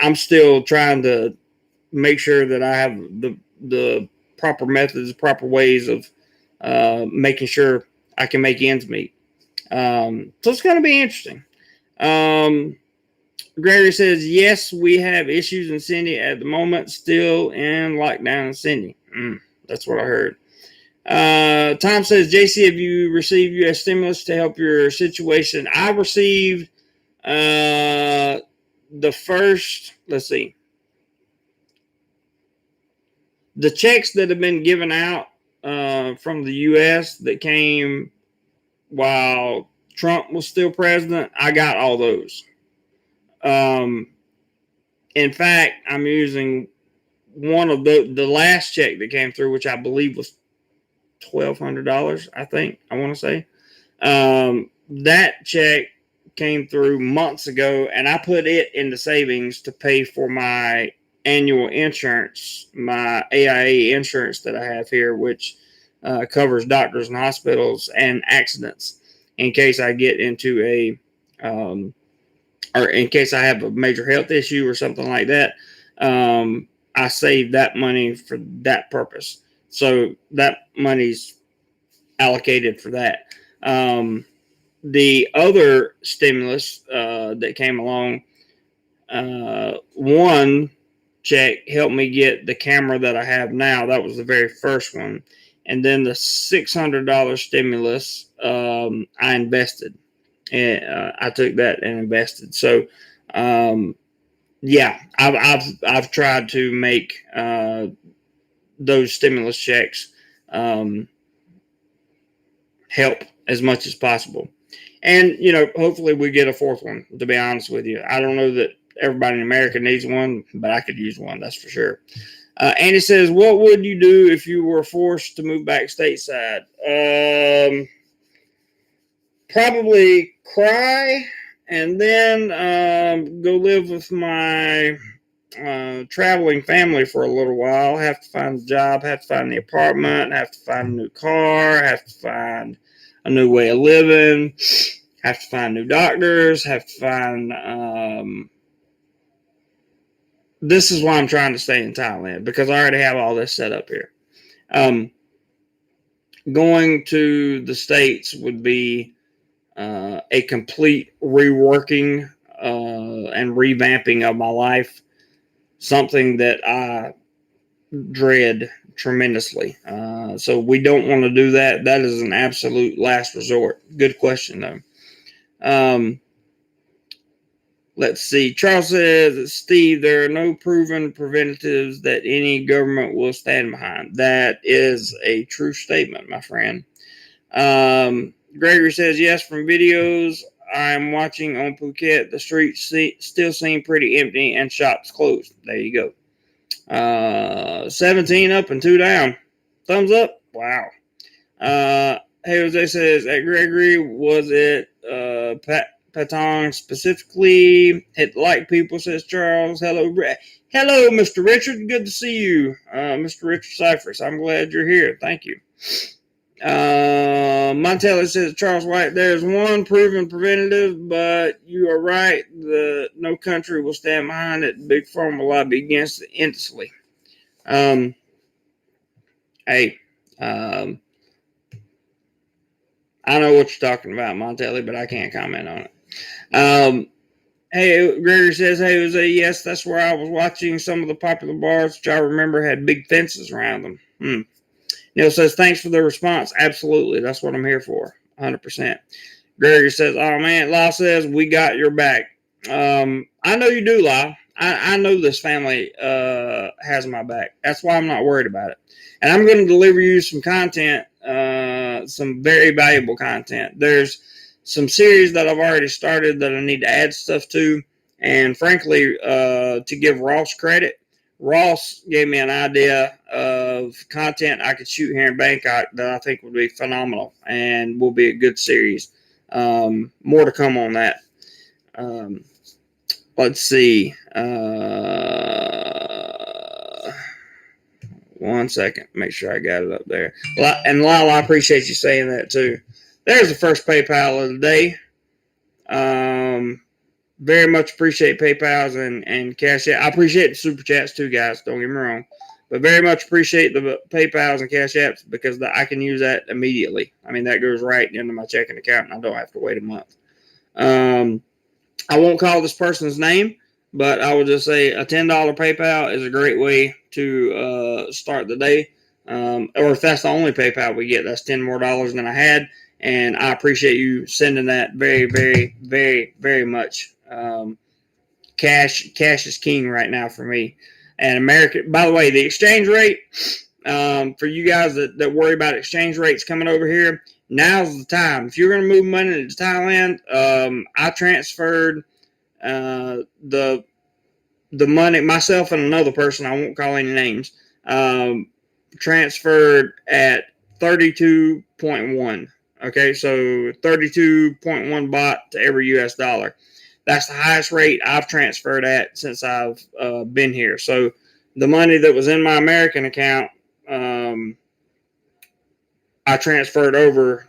Speaker 1: I'm still trying to make sure that I have the proper methods, proper ways of making sure I can make ends meet. So it's going to be interesting. Gregory says, yes, we have issues in Cindy at the moment, still in lockdown in Cindy. That's what I heard. Tom says, JC, have you received U.S. stimulus to help your situation? I received the first, let's see, the checks that have been given out from the U.S. that came while Trump was still president. I got all those. In fact, I'm using one of the last check that came through, which I believe was $1,200. I think I want to say that check came through months ago, and I put it into savings to pay for my annual insurance, my AIA insurance that I have here, which covers doctors and hospitals and accidents in case I get into or in case I have a major health issue or something like that. I save that money for that purpose. So that money's allocated for that. The other stimulus that came along, one check helped me get the camera that I have now. That was the very first one. And then the $600 stimulus, I invested. And I took that and invested. So, yeah, I've tried to make those stimulus checks help as much as possible. And, hopefully we get a fourth one, to be honest with you. I don't know that everybody in America needs one, but I could use one, that's for sure. Andy says, what would you do if you were forced to move back stateside? Probably cry and then go live with my traveling family for a little while. Have to find a job, have to find the apartment, have to find a new car, have to find a new way of living, have to find new doctors, have to find this is why I'm trying to stay in Thailand, because I already have all this set up here. Going to the States would be a complete reworking and revamping of my life, something that I dread tremendously. So we don't want to do that. That is an absolute last resort. Good question, though. Let's see. Charles says, Steve, there are no proven preventatives that any government will stand behind. That is a true statement, my friend. Gregory says, yes, from videos I'm watching on Phuket, the streets still seem pretty empty and shops closed. There you go. 17 up and 2 down. Thumbs up. Wow. Hey, Jose says, at Gregory, was it Patong specifically? Hit like people, says Charles. Hello, Mr. Richard. Good to see you, Mr. Richard Cyphers. I'm glad you're here. Thank you. Montella says, Charles White, there's one proven preventative, but you are right. No country will stand behind it. Big Pharma will lobby against it endlessly. Hey, I know what you're talking about, Montelli, but I can't comment on it. Hey, Gregory says, hey, Jose, yes, that's where I was watching some of the popular bars, which I remember had big fences around them. Neil says, thanks for the response. Absolutely. That's what I'm here for. 100%. Gregory says, oh, man. La says, we got your back. I know you do, La. I know this family has my back. That's why I'm not worried about it. And I'm going to deliver you some content, some very valuable content. There's some series that I've already started that I need to add stuff to. And frankly, to give Ross credit, Ross gave me an idea of content I could shoot here in Bangkok that I think would be phenomenal and will be a good series. More to come on that. Let's see. 1 second. Make sure I got it up there. And Lyle, I appreciate you saying that too. There's the first PayPal of the day. very much appreciate PayPal's and Cash App. I appreciate the super chats too, guys. Don't get me wrong, but very much appreciate the PayPal's and Cash Apps because I can use that immediately. I mean, that goes right into my checking account, and I don't have to wait a month. I won't call this person's name, but I will just say a $10 PayPal is a great way to start the day. Or if that's the only PayPal we get, that's $10 more than I had. And I appreciate you sending that very, very, very, very much. Cash is king right now for me. And America, by the way, the exchange rate, for you guys that worry about exchange rates coming over here, now's the time. If you're going to move money to Thailand, I transferred the money, myself and another person, I won't call any names, transferred at 32.1. Okay, so 32.1 baht to every US dollar. That's the highest rate I've transferred at since I've been here. So the money that was in my American account, I transferred over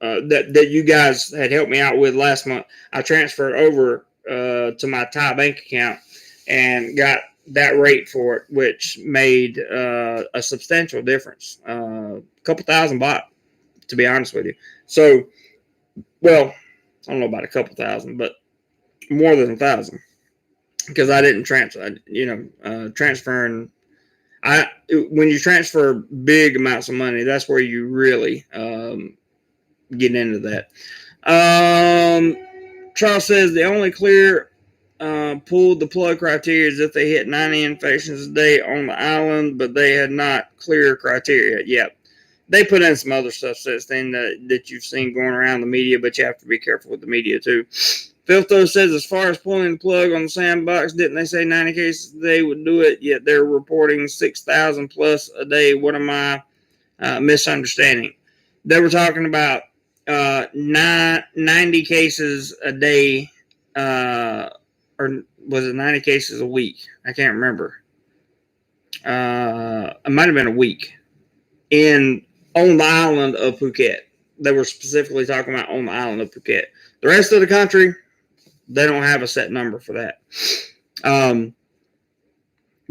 Speaker 1: that you guys had helped me out with last month. I transferred over to my Thai bank account and got that rate for it, which made a substantial difference. A couple thousand baht, to be honest with you. So, well, I don't know about a couple thousand, but more than 1,000 because I didn't transfer. Transferring. When you transfer big amounts of money, that's where you really get into that. Charles says the only clear pulled the plug criteria is if they hit 90 infections a day on the island, but they had not clear criteria yet. They put in some other stuff since then that you've seen going around the media, but you have to be careful with the media too. Filtho says, as far as pulling the plug on the sandbox, didn't they say 90 cases a day would do it? Yet they're reporting 6,000 plus a day. What am I misunderstanding? They were talking about 90 cases a day, or was it 90 cases a week? I can't remember. It might have been a week on the island of Phuket. They were specifically talking about on the island of Phuket. The rest of the country, they don't have a set number for that.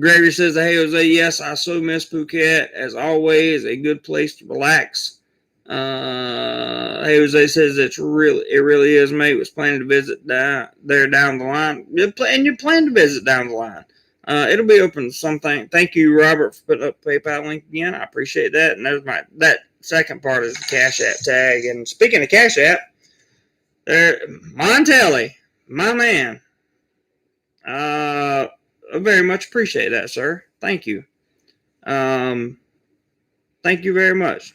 Speaker 1: Gregory says, hey, Jose, yes, I so miss Phuket. As always, a good place to relax. Hey, Jose says it really is, mate. Was planning to visit there down the line. And you plan to visit down the line. It'll be open something. Thank you, Robert, for putting up PayPal link again. I appreciate that. And there's that second part is the Cash App tag. And speaking of Cash App, there, Montelli, my man. I very much appreciate that, sir. Thank you. Thank you very much.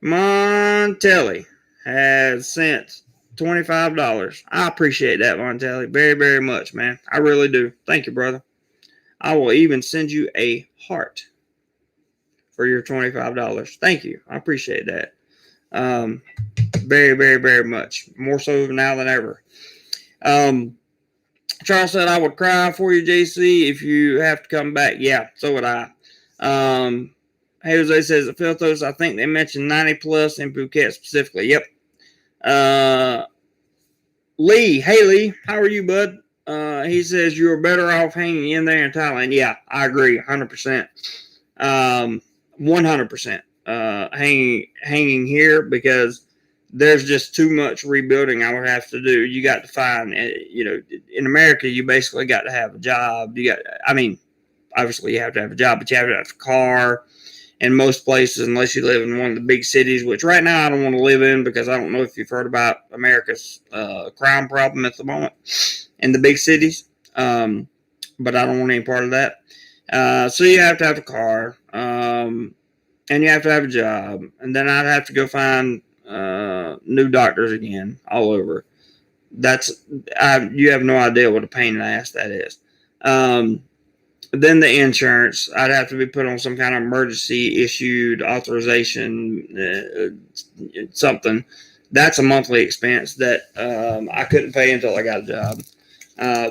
Speaker 1: Montelli has sent $25. I appreciate that, Montelli, very, very much, man. I really do. Thank you, brother. I will even send you a heart for your $25. Thank you. I appreciate that. Very, very, very much. More so now than ever. Charles said, I would cry for you, JC, if you have to come back. Yeah, so would I. Hey, Jose says, the Filthos, I think they mentioned 90 plus in Phuket specifically. Yep. Lee, hey, Lee, how are you, bud? He says, you're better off hanging in there in Thailand. Yeah, I agree, 100%. 100%. Hanging here because there's just too much rebuilding I would have to do. You got to find, in America, you basically got to have a job. Obviously you have to have a job, but you have to have a car. In most places, unless you live in one of the big cities, which right now I don't want to live in because I don't know if you've heard about America's crime problem at the moment in the big cities. But I don't want any part of that. So you have to have a car, and you have to have a job, and then I'd have to go find new doctors again all over. You have no idea what a pain in the ass that is. Then the insurance, I'd have to be put on some kind of emergency issued authorization, something. That's a monthly expense that I couldn't pay until I got a job.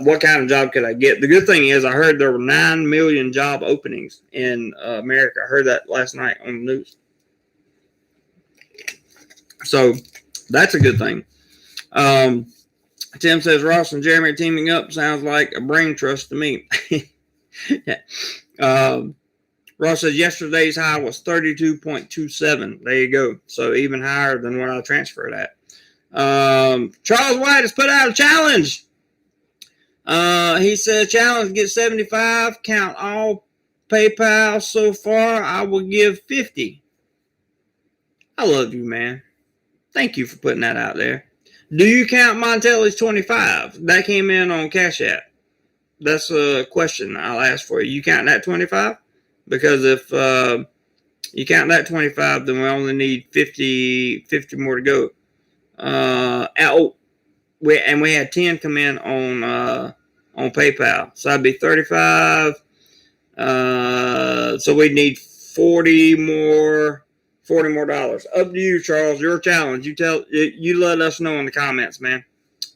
Speaker 1: What kind of job could I get? The good thing is I heard there were 9 million job openings in America. I heard that last night on the news. So that's a good thing. Tim says Ross and Jeremy teaming up sounds like a brain trust to me. Ross says yesterday's high was 32.27. There you go. So even higher than what I transferred at. Charles White has put out a challenge. He said, challenge, get 75, count all PayPal so far. I will give 50. I love you, man. Thank you for putting that out there. Do you count Montelli's 25? That came in on Cash App. That's a question I'll ask for you. You count that 25? Because if you count that 25, then we only need 50 more to go. We had 10 come in on PayPal. So that'd be 35. So we need 40 more dollars. Up to you, Charles. Your challenge. You let us know in the comments, man.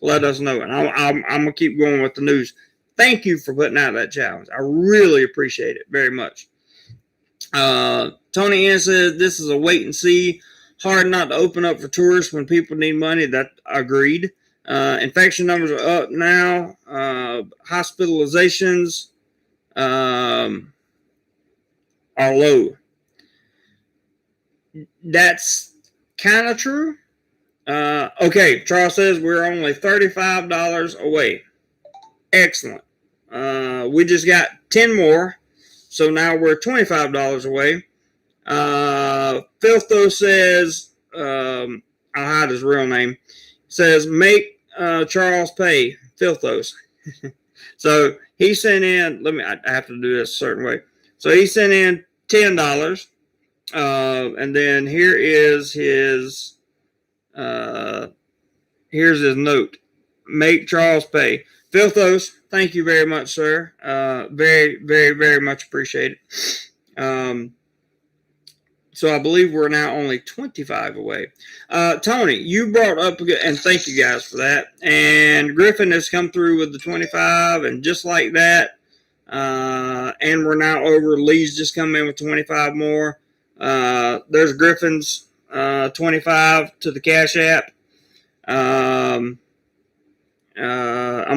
Speaker 1: Let us know, and I'm gonna keep going with the news. Thank you for putting out that challenge. I really appreciate it very much. Tony Ann says this is a wait and see. Hard not to open up for tourists when people need money. That agreed. Infection numbers are up now. Hospitalizations are low. That's kind of true. Okay, Charles says we're only $35 away. Excellent. We just got 10 more, so now we're $25 away. Filtho says, I'll hide his real name, says make Charles pay. Filthos. So he sent in, I have to do this a certain way. So he sent in $10. And then here's his note. Make Charles pay. Filthos, thank you very much, sir. Very, very, very much appreciated. So I believe we're now only 25 away. Tony, you brought up, and thank you guys for that. And Griffin has come through with the 25, and just like that, and we're now over. Lee's just come in with 25 more. There's Griffin's 25 to the Cash App. I'm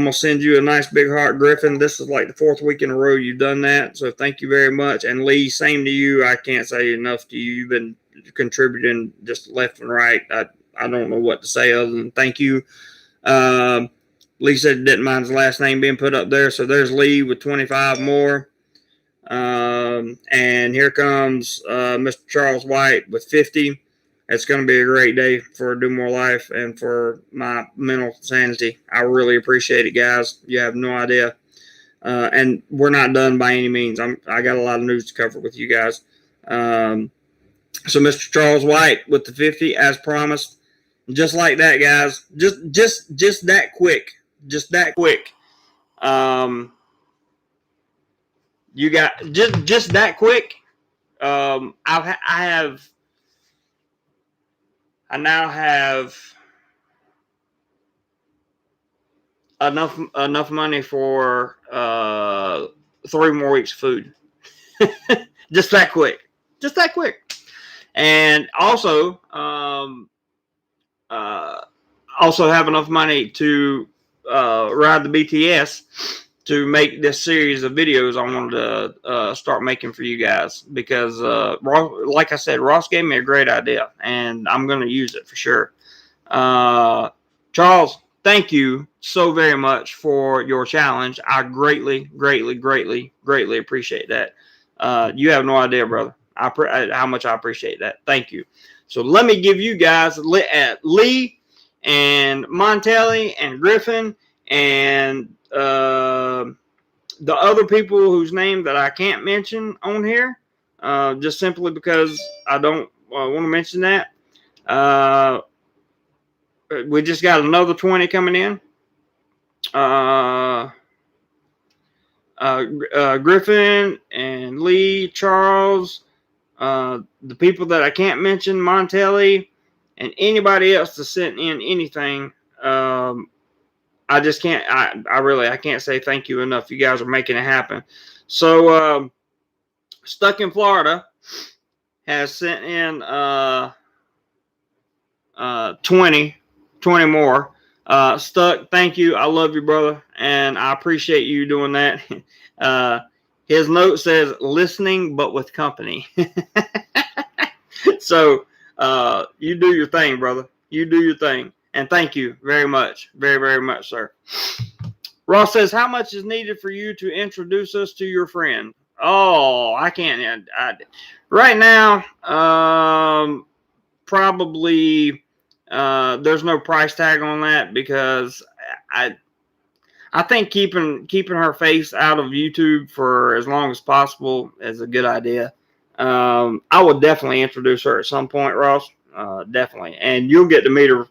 Speaker 1: going to send you a nice big heart, Griffin. This is like the 4th week in a row you've done that. So thank you very much. And Lee, same to you. I can't say enough to you. You've been contributing just left and right. I don't know what to say other than thank you. Lee said didn't mind his last name being put up there. So there's Lee with 25 more. And here comes Mr. Charles White with 50. It's going to be a great day for DoMoreLife and for my mental sanity. I really appreciate it, guys. You have no idea. And we're not done by any means. I got a lot of news to cover with you guys. So Mr. Charles White with the 50 as promised. Just like that, guys. Just that quick. Just that quick. You got just that quick. I now have enough money for 3 more weeks of food. Just that quick. And also have enough money to ride the BTS to make this series of videos I wanted to start making for you guys. Because, like I said, Ross gave me a great idea, and I'm going to use it for sure. Charles, thank you so very much for your challenge. I greatly, greatly, greatly, greatly appreciate that. You have no idea, brother, how much I appreciate that. Thank you. So let me give you guys Lee and Montelli and Griffin and the other people whose name that I can't mention on here, just simply because I don't want to mention that. We just got another 20 coming in. Griffin and Lee, Charles, the people that I can't mention, Montelli, and anybody else that sent in anything. I just can't. I can't say thank you enough. You guys are making it happen. So, Stuck in Florida has sent in 20 more. Stuck, thank you. I love you, brother, and I appreciate you doing that. His note says listening, but with company. So you do your thing, brother. You do your thing. And thank you very much. Very, very much, sir. Ross says, how much is needed for you to introduce us to your friend? Oh, I can't. Right now, probably there's no price tag on that because I think keeping her face out of YouTube for as long as possible is a good idea. I would definitely introduce her at some point, Ross. Definitely, and you'll get to meet her.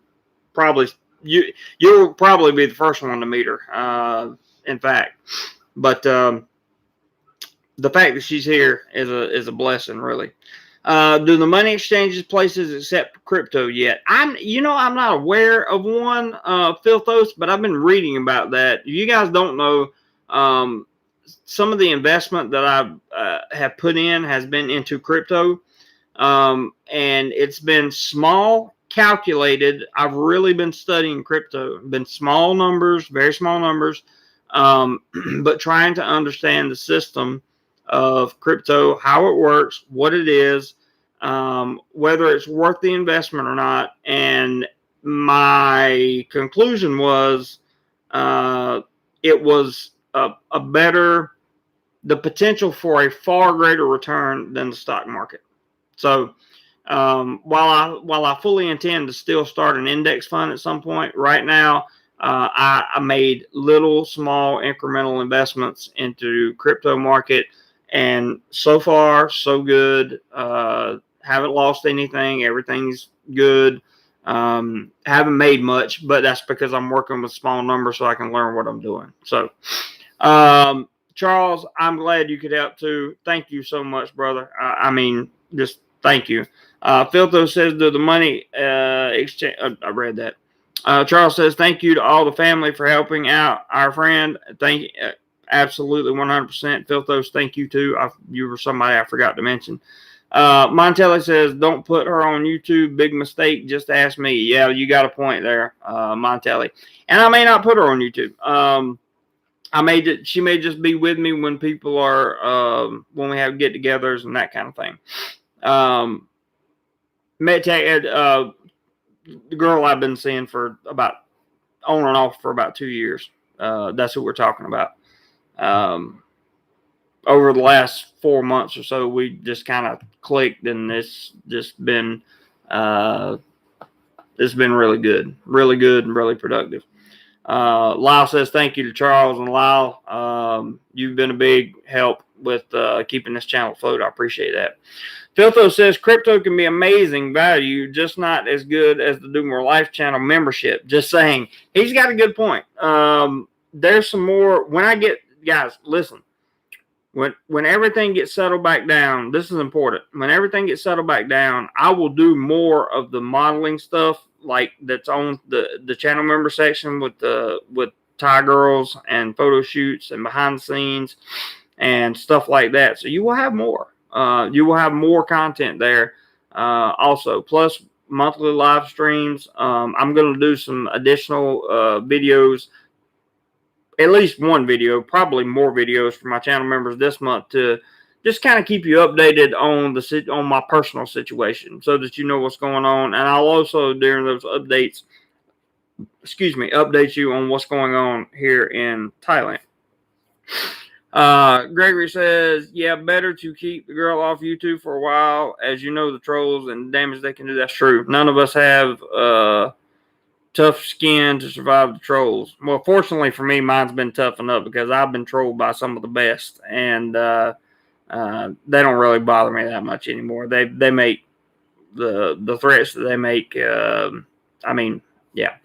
Speaker 1: Probably you'll probably be the first one to meet her. In fact, but the fact that she's here is a blessing, really. Do the money exchanges places accept crypto yet? I'm not aware of one, Philthos, but I've been reading about that. If you guys don't know, some of the investment that I have put in has been into crypto, and it's been small, calculated. I've really been studying crypto. Been small numbers, very small numbers, but trying to understand the system of crypto, how it works, what it is, whether it's worth the investment or not. And my conclusion was it was a better, the potential for a far greater return than the stock market. So while I fully intend to still start an index fund at some point, right now I made little small incremental investments into crypto market. And so far, so good. Haven't lost anything. Everything's good. Haven't made much, but that's because I'm working with small numbers so I can learn what I'm doing. So, Charles, I'm glad you could help too. Thank you so much, brother. I mean, just thank you. Philtho says, do the money exchange? I read that. Charles says, thank you to all the family for helping out our friend. Thank you. Absolutely, 100%. Philthos, thank you too. You were somebody I forgot to mention. Montelli says, don't put her on YouTube. Big mistake. Just ask me. Yeah, you got a point there, Montelli. And I may not put her on YouTube. She may just be with me when people are, when we have get-togethers and that kind of thing. The girl I've been seeing for about on and off for about 2 years. That's who we're talking about. Over the last 4 months or so, we just kind of clicked, and it's just been it's been really good, and really productive. Lyle says thank you to Charles and Lyle. You've been a big help with keeping this channel afloat. I appreciate that. Philtho says crypto can be amazing value, just not as good as the DoMoreLife channel membership. Just saying. He's got a good point. There's some more. When I get, guys, listen. When everything gets settled back down, this is important. When everything gets settled back down, I will do more of the modeling stuff, like that's on the channel member section with Thai girls and photo shoots and behind the scenes and stuff like that. So you will have more. You will have more content there. Also, plus monthly live streams. I'm going to do some additional videos. At least one video, probably more videos for my channel members this month to just kind of keep you updated on my personal situation so that you know what's going on. And I'll also, during those updates, update you on what's going on here in Thailand. Gregory says, yeah, better to keep the girl off YouTube for a while, as you know, the trolls and damage they can do. That's true. None of us have tough skin to survive the trolls. Well, fortunately for me, mine's been tough enough because I've been trolled by some of the best, and they don't really bother me that much anymore. They make the threats that they make. I mean, yeah.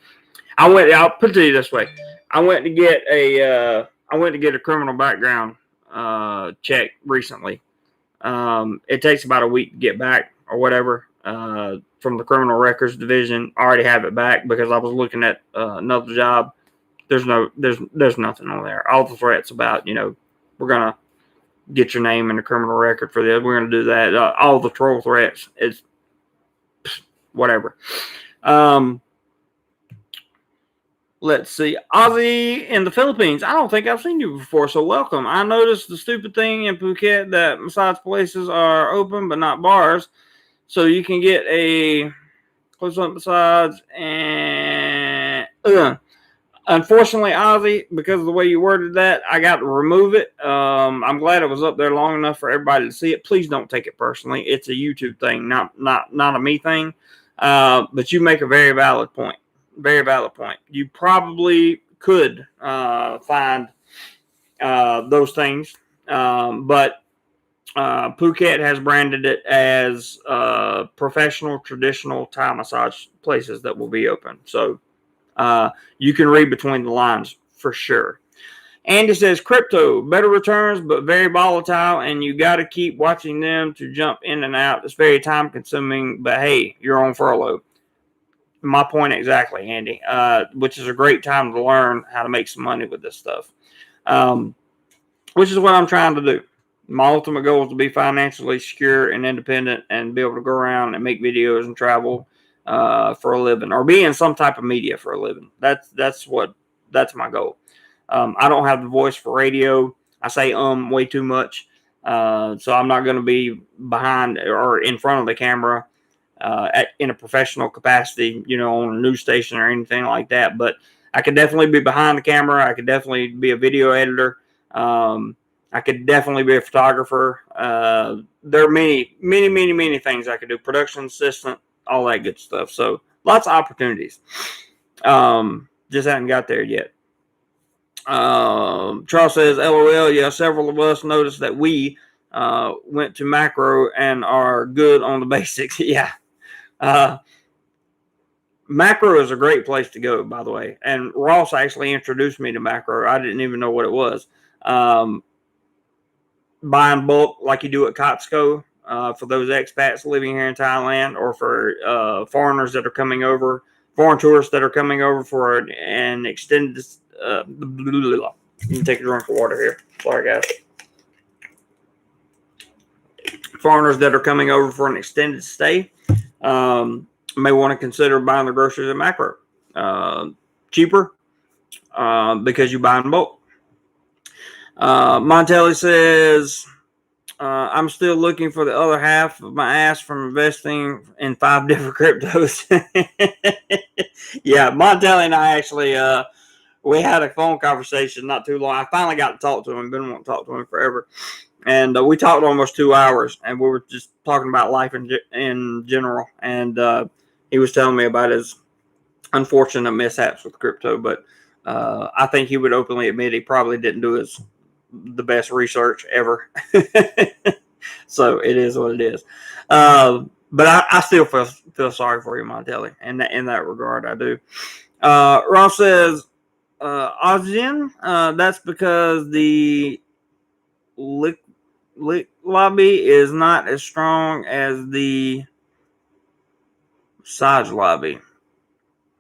Speaker 1: I'll put it to you this way. I went to get a criminal background check recently. It takes about a week to get back or whatever. From the criminal records division. I already have it back because I was looking at another job. There's nothing on there. All the threats about, we're going to get your name in the criminal record for this. We're going to do that. All the troll threats. It's whatever. Let's see. Ozzy in the Philippines. I don't think I've seen you before, so welcome. I noticed the stupid thing in Phuket that massage places are open but not bars. So you can get a close-up massage and... Unfortunately, Ozzy, because of the way you worded that, I got to remove it. I'm glad it was up there long enough for everybody to see it. Please don't take it personally. It's a YouTube thing, not a me thing. But you make a very valid point. Very valid point. You probably could find those things, but Phuket has branded it as professional, traditional Thai massage places that will be open. So you can read between the lines for sure. Andy says crypto, better returns, but very volatile, and you got to keep watching them to jump in and out. It's very time consuming, but hey, you're on furlough. My point exactly, Andy, which is a great time to learn how to make some money with this stuff, which is what I'm trying to do. My ultimate goal is to be financially secure and independent and be able to go around and make videos and travel for a living, or be in some type of media for a living. That's my goal. I don't have the voice for radio. I say way too much, so I'm not going to be behind or in front of the camera in a professional capacity, on a news station or anything like that. But I could definitely be behind the camera. I could definitely be a video editor. I could definitely be a photographer. There are many things I could do. Production assistant, all that good stuff. So lots of opportunities. Just haven't got there yet. Charles says, LOL, yeah, several of us noticed that we went to macro and are good on the basics. Yeah. Macro is a great place to go, by the way. And Ross actually introduced me to macro. I didn't even know what it was. Buying bulk like you do at Costco for those expats living here in Thailand, or for foreigners that are coming over, foreign tourists that are coming over for an extended... Let me take a drink of water here. Sorry, guys. Foreigners that are coming over for an extended stay may want to consider buying the groceries at macro. Cheaper because you buy in bulk. Montelli says, I'm still looking for the other half of my ass from investing in 5 different cryptos. Yeah, Montelli and I actually, we had a phone conversation not too long. I finally got to talk to him. Been wanting to talk to him forever. And we talked almost 2 hours, and we were just talking about life in general. And he was telling me about his unfortunate mishaps with crypto. But I think he would openly admit he probably didn't do the best research ever. So it is what it is. But I still feel sorry for you, Montelli. And in that regard, I do. Ross says, Ozgen, that's because the lobby is not as strong as the massage lobby.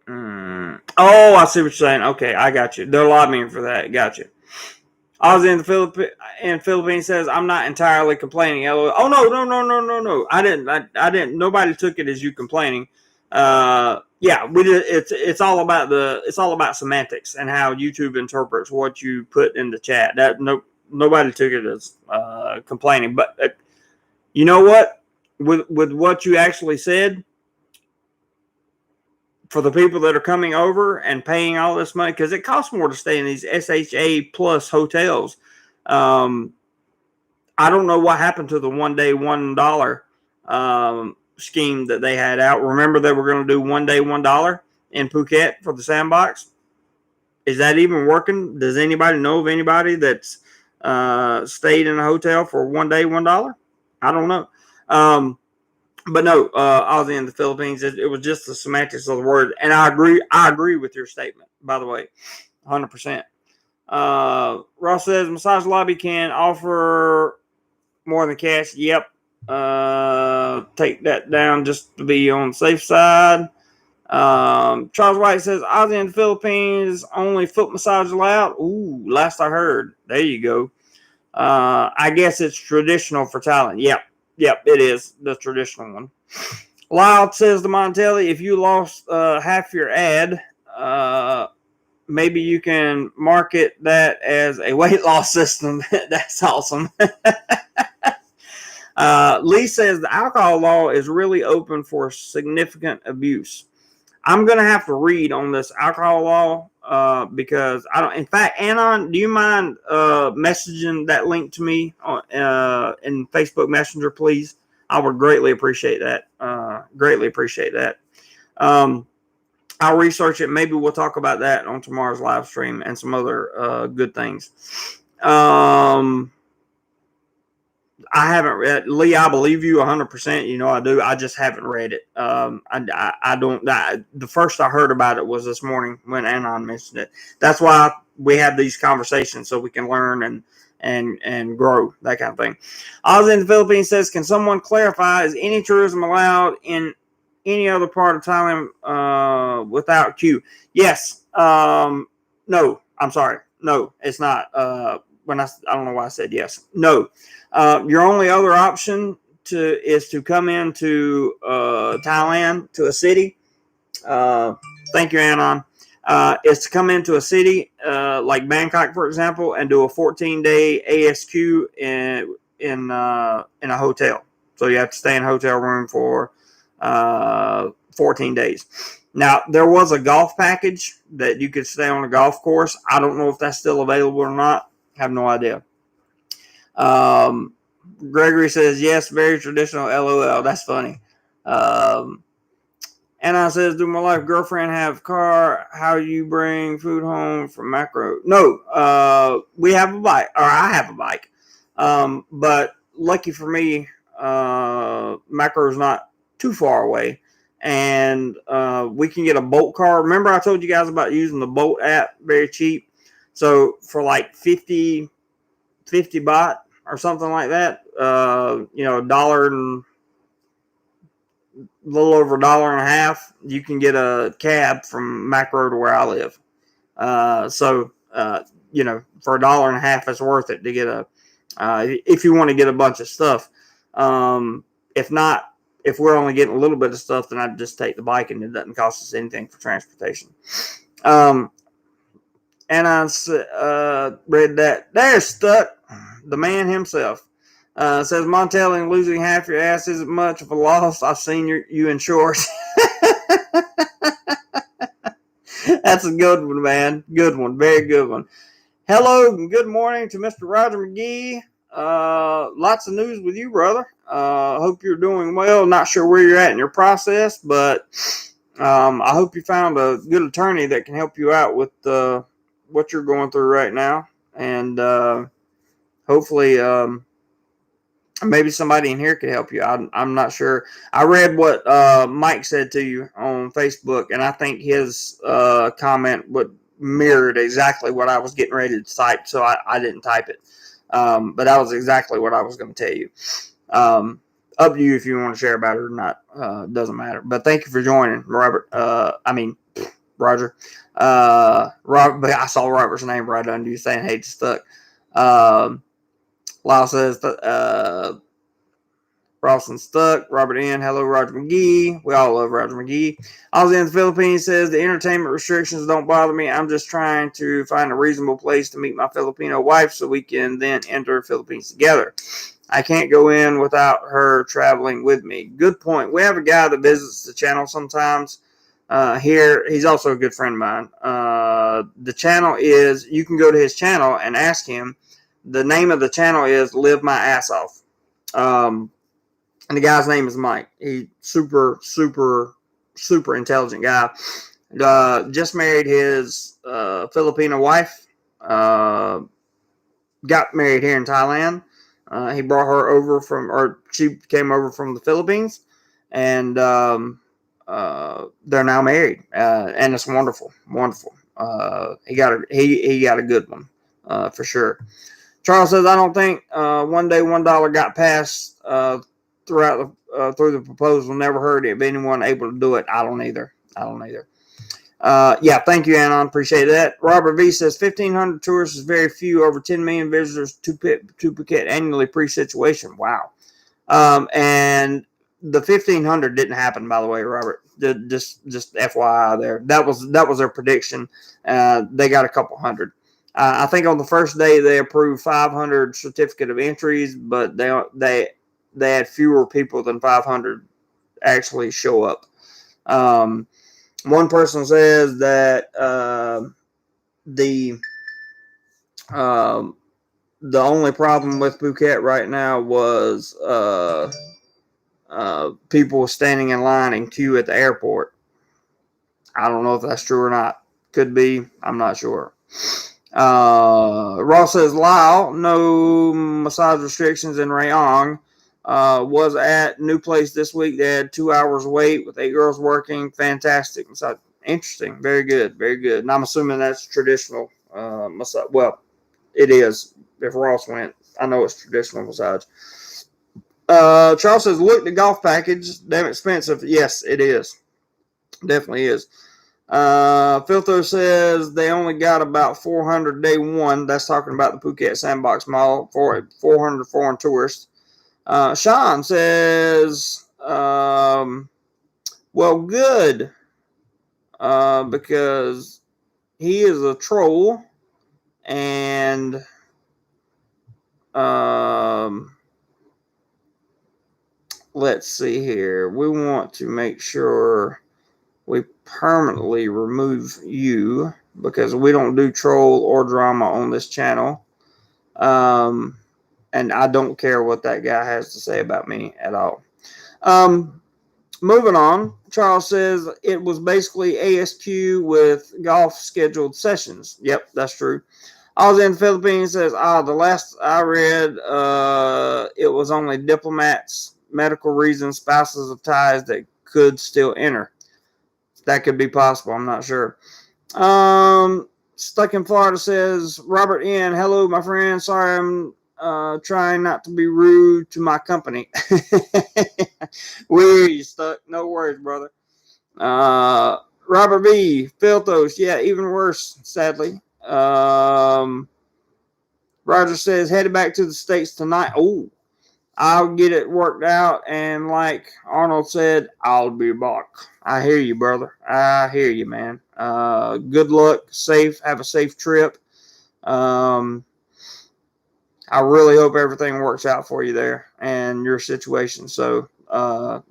Speaker 1: Oh, I see what you're saying. Okay, I got you. They're lobbying for that. Got you. Ozzy in Philippines says, I'm not entirely complaining. Oh, no. I didn't. Nobody took it as you complaining. Yeah, we did. It's all about semantics and how YouTube interprets what you put in the chat. Nobody took it as complaining. But you know what? With what you actually said, for the people that are coming over and paying all this money, because it costs more to stay in these SHA plus hotels. I don't know what happened to the 1 day $1 scheme that they had out. Remember, they were going to do 1 day $1 in Phuket for the Sandbox. Is that even working? Does anybody know of anybody that's stayed in a hotel for 1 day $1? I don't know. But no, Ozzy in the Philippines, it was just the semantics of the word. And I agree with your statement, by the way, 100%. Ross says, massage lobby can offer more than cash. Yep. Take that down just to be on the safe side. Charles White says, Ozzy in the Philippines, only foot massage allowed. Ooh, last I heard. There you go. I guess it's traditional for Thailand. Yep, it is the traditional one. Lyle says to Montelli, if you lost half your ad, maybe you can market that as a weight loss system. That's awesome. Lee says the alcohol law is really open for significant abuse. I'm going to have to read on this alcohol law because I don't. In fact, Anon, do you mind messaging that link to me in Facebook Messenger, please? I would greatly appreciate that. Greatly appreciate that. I'll research it. Maybe we'll talk about that on tomorrow's live stream and some other good things. I haven't read Lee. I believe you 100%. You know I do. I just haven't read it. I don't. The first I heard about it was this morning when Anon mentioned it. That's why we have these conversations so we can learn and grow, that kind of thing. Oz in the Philippines says, can someone clarify, is any tourism allowed in any other part of Thailand without queue? Yes. No. I'm sorry. No, it's not. I don't know why I said yes. No. Your only other option is to come into Thailand, to a city. Thank you, Anon. Is to come into a city like Bangkok, for example, and do a 14-day ASQ in a hotel. So you have to stay in a hotel room for 14 days. Now, there was a golf package that you could stay on a golf course. I don't know if that's still available or not. I have no idea. Gregory says, yes, very traditional, LOL. That's funny. Anna says, do my life girlfriend have a car? How you bring food home from macro? No, we have a bike, or I have a bike. But lucky for me, macro is not too far away. And we can get a Bolt car. Remember I told you guys about using the Bolt app, very cheap. So for like 50 baht or something like that, $1 and a little over $1.50, you can get a cab from Macro to where I live. For $1.50, it's worth it to get if you want to get a bunch of stuff. If not, if we're only getting a little bit of stuff, then I'd just take the bike and it doesn't cost us anything for transportation. And I read that. There's Stuck, the man himself. Says Montelling losing half your ass isn't much of a loss. I've seen you in shorts. That's a good one, man. Good one. Very good one. Hello and good morning to Mr. Roger McGee. Lots of news with you, brother. Hope you're doing well. Not sure where you're at in your process, but I hope you found a good attorney that can help you out with what you're going through right now. And hopefully maybe somebody in here could help you. I'm not sure. I read what Mike said to you on Facebook, and I think his comment mirrored exactly what I was getting ready to type, so I didn't type it. But that was exactly what I was going to tell you. Up to you if you want to share about it or not. Doesn't matter. But thank you for joining, Robert. Roger. Robert, but I saw Robert's name right under you saying, hey, it's Stuck. Lyle says, Rawson Stuck. Robert N. Hello, Roger McGee. We all love Roger McGee. Ozzy in the Philippines says, the entertainment restrictions don't bother me. I'm just trying to find a reasonable place to meet my Filipino wife so we can then enter Philippines together. I can't go in without her traveling with me. Good point. We have a guy that visits the channel sometimes here. He's also a good friend of mine. The channel is, you can go to his channel and ask him. The name of the channel is Live My Ass Off. And the guy's name is Mike. He's super, super, super intelligent guy. Just married his Filipino wife. Got married here in Thailand. He brought her over she came over from the Philippines. And they're now married. And it's wonderful. Wonderful. He got a good one for sure. Charles says, I don't think one day $1 got passed through the proposal. Never heard of anyone able to do it. I don't either. Thank you, Anon. Appreciate that. Robert V says 1,500 tourists is very few. Over 10 million visitors to Phuket annually pre-situation. Wow. And the 1,500 didn't happen, by the way, Robert. Just FYI there. That was their prediction. They got a couple hundred. I think on the first day they approved 500 certificate of entries, but they had fewer people than 500 actually show up. One person says that the only problem with Phuket right now was people standing in line and queue at the airport. I don't know if that's true or not. Could be. I'm not sure. Ross says, Lyle, no massage restrictions in Rayong. Was at new place this week. They had 2 hours wait with 8 girls working. Fantastic. Massage. Interesting. Very good. Very good. And I'm assuming that's traditional massage. Well, it is. If Ross went, I know it's traditional massage. Charles says, look, the golf package, damn expensive. Yes, it is. Definitely is. Filtho says they only got about 400 day one. That's talking about the Phuket Sandbox Mall for 400 foreign tourists. Sean says, well, good, because he is a troll and let's see here. We want to make sure we permanently remove you because we don't do troll or drama on this channel. And I don't care what that guy has to say about me at all. Moving on. Charles says it was basically ASQ with golf scheduled sessions. Yep, that's true. I was in the Philippines. Says, the last I read, it was only diplomats, medical reasons, spouses of ties that could still enter. That could be possible. I'm not sure. Stuck in Florida says, Robert N. Hello, my friend. Sorry, I'm trying not to be rude to my company. Where you stuck? No worries, brother. Robert B. Filthos. Yeah, even worse, sadly. Roger says, headed back to the States tonight. Oh, I'll get it worked out. And like Arnold said, I'll be back. I hear you, brother. I hear you, man. Good luck. Safe. Have a safe trip. I really hope everything works out for you there and your situation. So,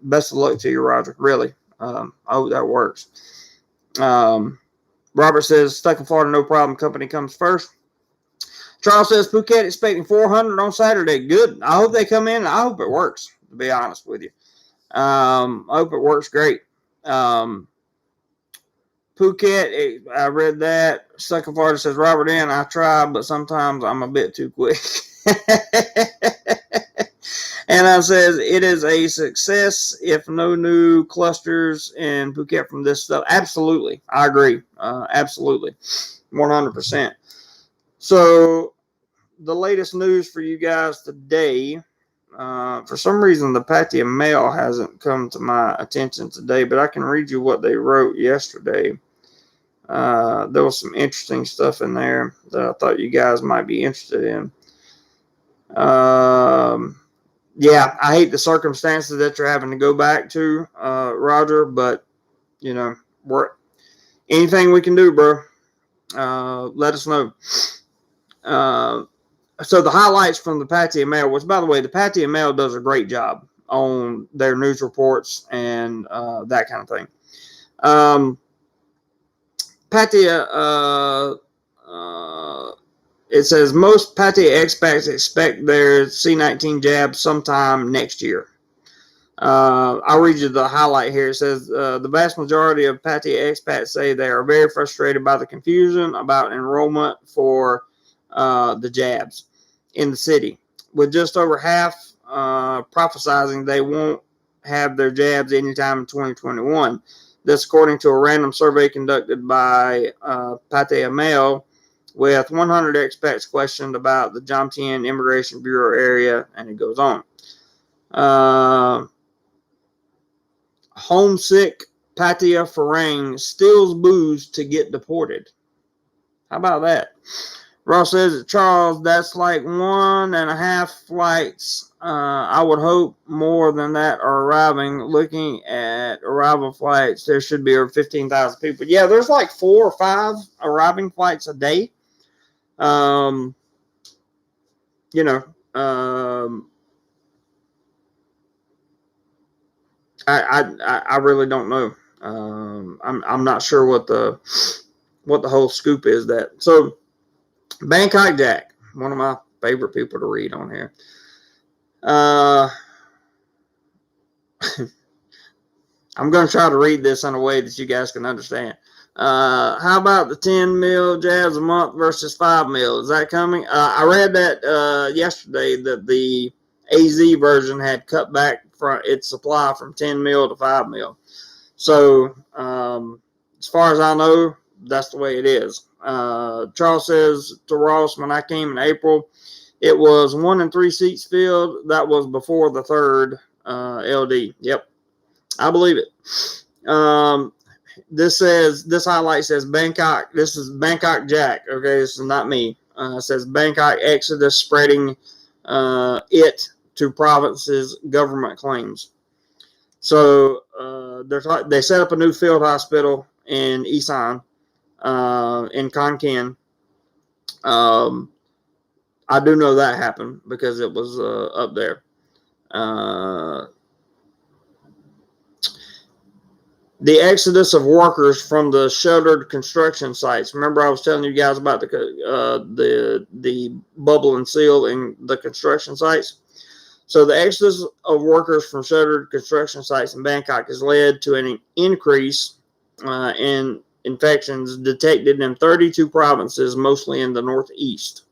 Speaker 1: best of luck to you, Roger. Really. I hope that works. Robert says, stuck in Florida, no problem. Company comes first. Charles says, Phuket expecting 400 on Saturday. Good. I hope they come in. I hope it works, to be honest with you. I hope it works great. Phuket, I read that. Stuck in Florida says, Robert N. I try, but sometimes I'm a bit too quick. And I says, it is a success if no new clusters in Phuket from this stuff. Absolutely. I agree. Absolutely. 100%. So the latest news for you guys today, for some reason the Pattaya Mail hasn't come to my attention today, but I can read you what they wrote yesterday. There was some interesting stuff in there that I thought you guys might be interested in. Yeah, I hate the circumstances that you're having to go back to, Roger, but you know, anything we can do, bro. Let us know. So the highlights from the Pattaya Mail, which, by the way, the Pattaya Mail does a great job on their news reports and that kind of thing. Pattaya, it says most Pattaya expats expect their C19 jab sometime next year. I'll read you the highlight here. It says the vast majority of Pattaya expats say they are very frustrated by the confusion about enrollment for the jabs in the city, with just over half prophesizing they won't have their jabs anytime in 2021. This according to a random survey conducted by Pattaya Mail with 100 expats questioned about the Jomtien Immigration Bureau area, and it goes on. Homesick Pattaya Farang steals booze to get deported. How about that? Ross says, Charles, that's like 1.5 flights I would hope more than that are arriving. Looking at arrival flights, there should be over 15,000 people. Yeah, there's like 4 or 5 arriving flights a day. You know, I really don't know. I'm not sure what the whole scoop is. That so Bangkok Jack, one of my favorite people to read on here. I'm going to try to read this in a way that you guys can understand. How about the 10 mil jabs a month versus 5 mil? Is that coming? I read that yesterday that the AZ version had cut back from its supply from 10 mil to 5 mil. So, as far as I know, that's the way it is. Charles says to Ross, when I came in April, it was 1 and 3 seats filled. That was before the third LD. Yep, I believe it. This highlight says Bangkok. This is Bangkok Jack. Okay, this is not me. It says Bangkok exodus spreading it to provinces. Government claims. So they set up a new field hospital in Isan, in Khon Kaen. I do know that happened because it was up there. The exodus of workers from the shuttered construction sites. Remember, I was telling you guys about the bubble and seal in the construction sites. So the exodus of workers from shuttered construction sites in Bangkok has led to an increase in infections detected in 32 provinces, mostly in the northeast.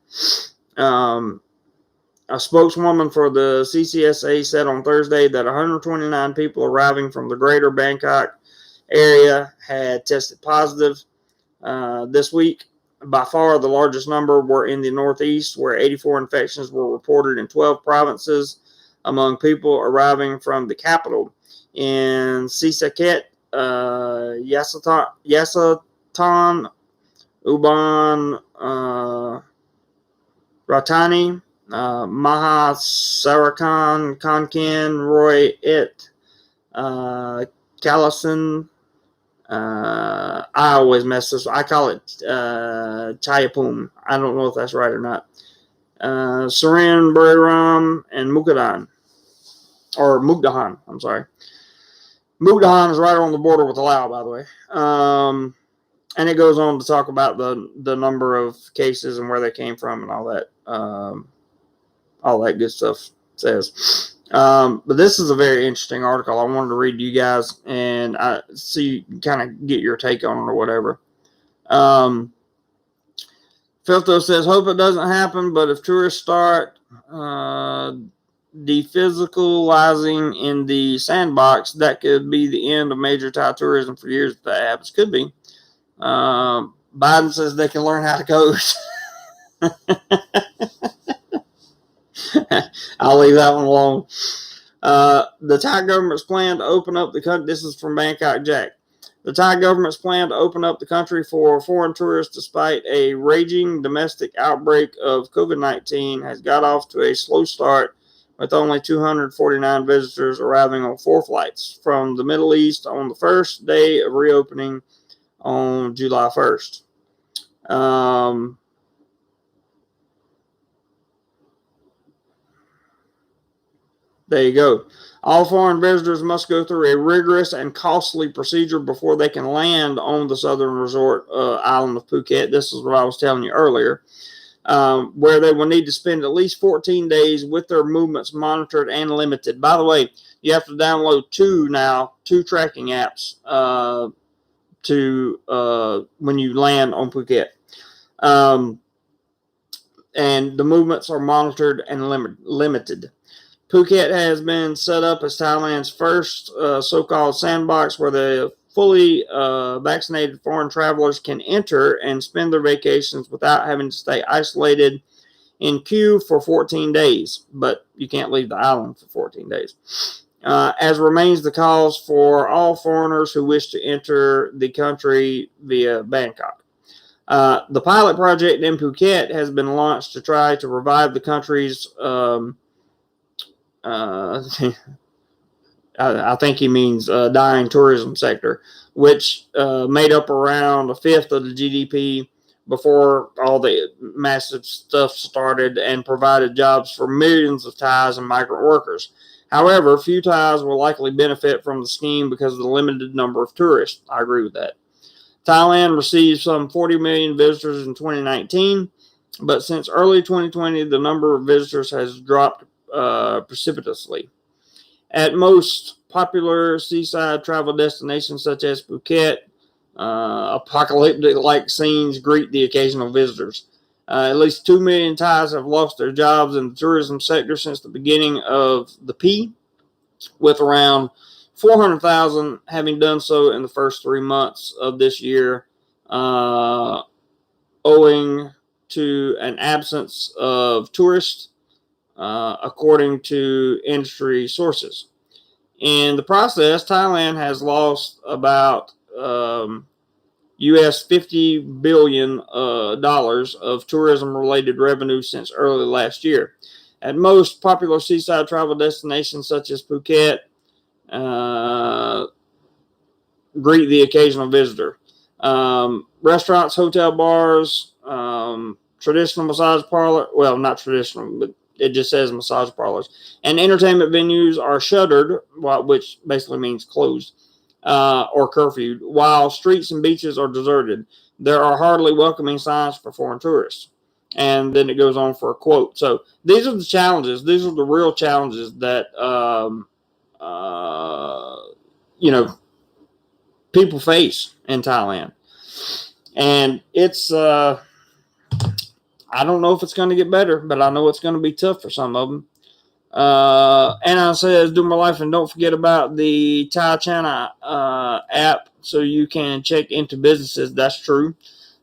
Speaker 1: A spokeswoman for the CCSA said on Thursday that 129 people arriving from the greater Bangkok area had tested positive this week. By far, the largest number were in the northeast, where 84 infections were reported in 12 provinces among people arriving from the capital. In Sisaket, Yasatan, Ubon, Ratani, Maha Sarakan, Konkan, Roy It, Kalasan. I always mess this. I call it Chayapum. I don't know if that's right or not. Saran, Buriram, and Mukdahan. Or Mukdahan, I'm sorry. Mukdahan is right on the border with Laos, by the way. And it goes on to talk about the number of cases and where they came from and all that good stuff says. But this is a very interesting article I wanted to read to you guys, and I see you kind of get your take on it or whatever. Filto says, hope it doesn't happen, but if tourists start dephysicalizing in the sandbox, that could be the end of major Thai tourism for years if that happens. Could be. Biden says they can learn how to code. I'll leave that one alone. The Thai government's plan to open up the country. This is from Bangkok Jack. The Thai government's plan to open up the country for foreign tourists despite a raging domestic outbreak of COVID-19 has got off to a slow start with only 249 visitors arriving on 4 flights from the Middle East on the first day of reopening on July 1st. There you go. All foreign visitors must go through a rigorous and costly procedure before they can land on the southern resort island of Phuket. This is what I was telling you earlier, where they will need to spend at least 14 days with their movements monitored and limited. By the way, you have to download two tracking apps when you land on Phuket. And the movements are monitored and limited. Phuket has been set up as Thailand's first so-called sandbox where the fully vaccinated foreign travelers can enter and spend their vacations without having to stay isolated in queue for 14 days. But you can't leave the island for 14 days. As remains the cause for all foreigners who wish to enter the country via Bangkok. The pilot project in Phuket has been launched to try to revive the country's I think he means dying tourism sector, which made up around a fifth of the GDP before all the massive stuff started and provided jobs for millions of Thais and migrant workers. However, few Thais will likely benefit from the scheme because of the limited number of tourists. I agree with that. Thailand received some 40 million visitors in 2019, but since early 2020, the number of visitors has dropped precipitously. At most popular seaside travel destinations such as Phuket, apocalyptic-like scenes greet the occasional visitors. At least 2 million Thais have lost their jobs in the tourism sector since the beginning of the P, with around 400,000 having done so in the first 3 months of this year, owing to an absence of tourists, according to industry sources. In the process, Thailand has lost about US $50 billion of tourism-related revenue since early last year. At most popular seaside travel destinations such as Phuket greet the occasional visitor. Restaurants, hotel bars, traditional massage parlor, well, not traditional, but it just says massage parlors, and entertainment venues are shuttered, which basically means closed or curfewed, while streets and beaches are deserted. There are hardly welcoming signs for foreign tourists. And then it goes on for a quote. So these are the challenges. These are the real challenges that, people face in Thailand. And it's, I don't know if it's going to get better, but I know it's going to be tough for some of them. Anna says, DoMoreLife, and don't forget about the Thai China app so you can check into businesses. That's true.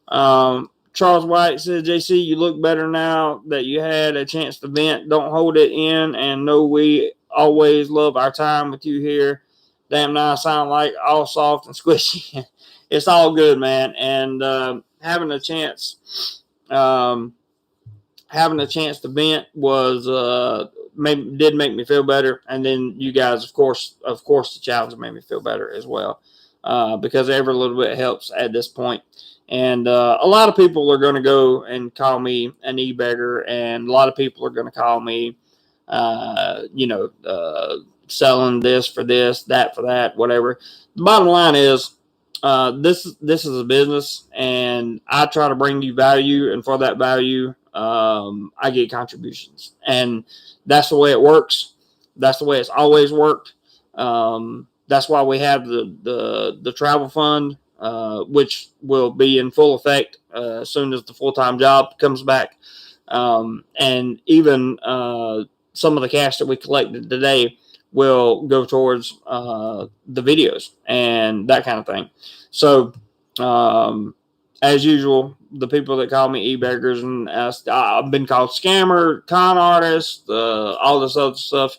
Speaker 1: Charles White says, JC, you look better now that you had a chance to vent. Don't hold it in and know we always love our time with you here. Damn, now I sound like all soft and squishy. It's all good, man. And having a chance to vent was did make me feel better. And then you guys, of course, the challenge made me feel better as well, because every little bit helps at this point. And a lot of people are going to go and call me an e-beggar, and a lot of people are going to call me, selling this for this, that for that, whatever. The bottom line is, this is a business, and I try to bring you value, and for that value, I get contributions, and that's the way it works. That's the way it's always worked. That's why we have the travel fund, which will be in full effect as soon as the full-time job comes back. And even some of the cash that we collected today will go towards the videos and that kind of thing. So, as usual, the people that call me e-beggars, and I've been called scammer, con artist, all this other stuff.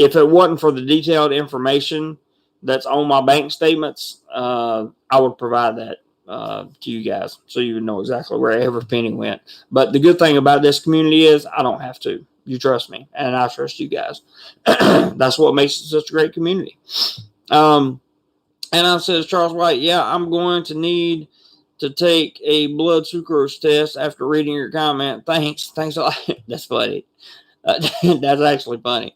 Speaker 1: If it wasn't for the detailed information that's on my bank statements, I would provide that to you guys so you would know exactly where every penny went. But the good thing about this community is I don't have to. You trust me, and I trust you guys. That's what makes it such a great community. And I says, Charles White, yeah, I'm going to need to take a blood sucrose test after reading your comment. Thanks a lot. That's funny. That's actually funny.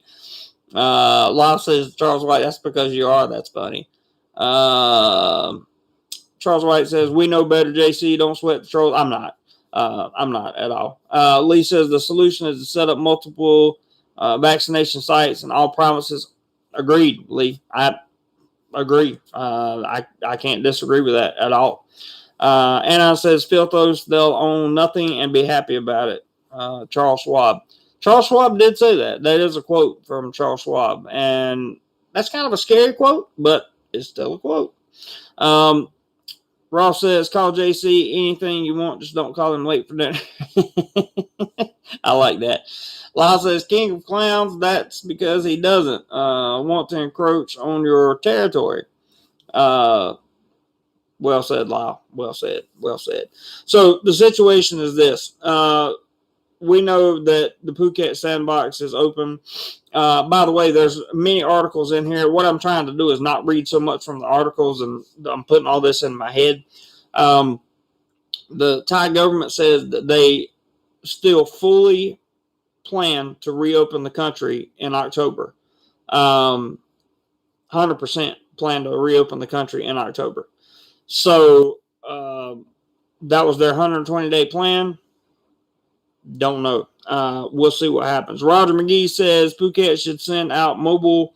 Speaker 1: Lyle says, Charles White, that's because you are. That's funny. Charles White says, we know better, JC. Don't sweat the trolls. I'm not at all. Lee says, the solution is to set up multiple vaccination sites and all promises. Agreed, Lee. I agree. I can't disagree with that at all. Anna says, Filthos, they'll own nothing and be happy about it. Charles Schwab. Charles Schwab did say that. That is a quote from Charles Schwab. And that's kind of a scary quote, but it's still a quote. Ross says, call JC anything you want, just don't call him late for dinner. I like that. Lyle says, King of Clowns, that's because he doesn't want to encroach on your territory. Well said, Lyle. Well said. So the situation is this. we know that the Phuket Sandbox is open. By the way, there's many articles in here. What I'm trying to do is not read so much from the articles, and I'm putting all this in my head. The Thai government says that they still fully plan to reopen the country in October. 100% plan to reopen the country in October. So that was their 120-day plan. Don't know. We'll see what happens. Roger McGee says Phuket should send out mobile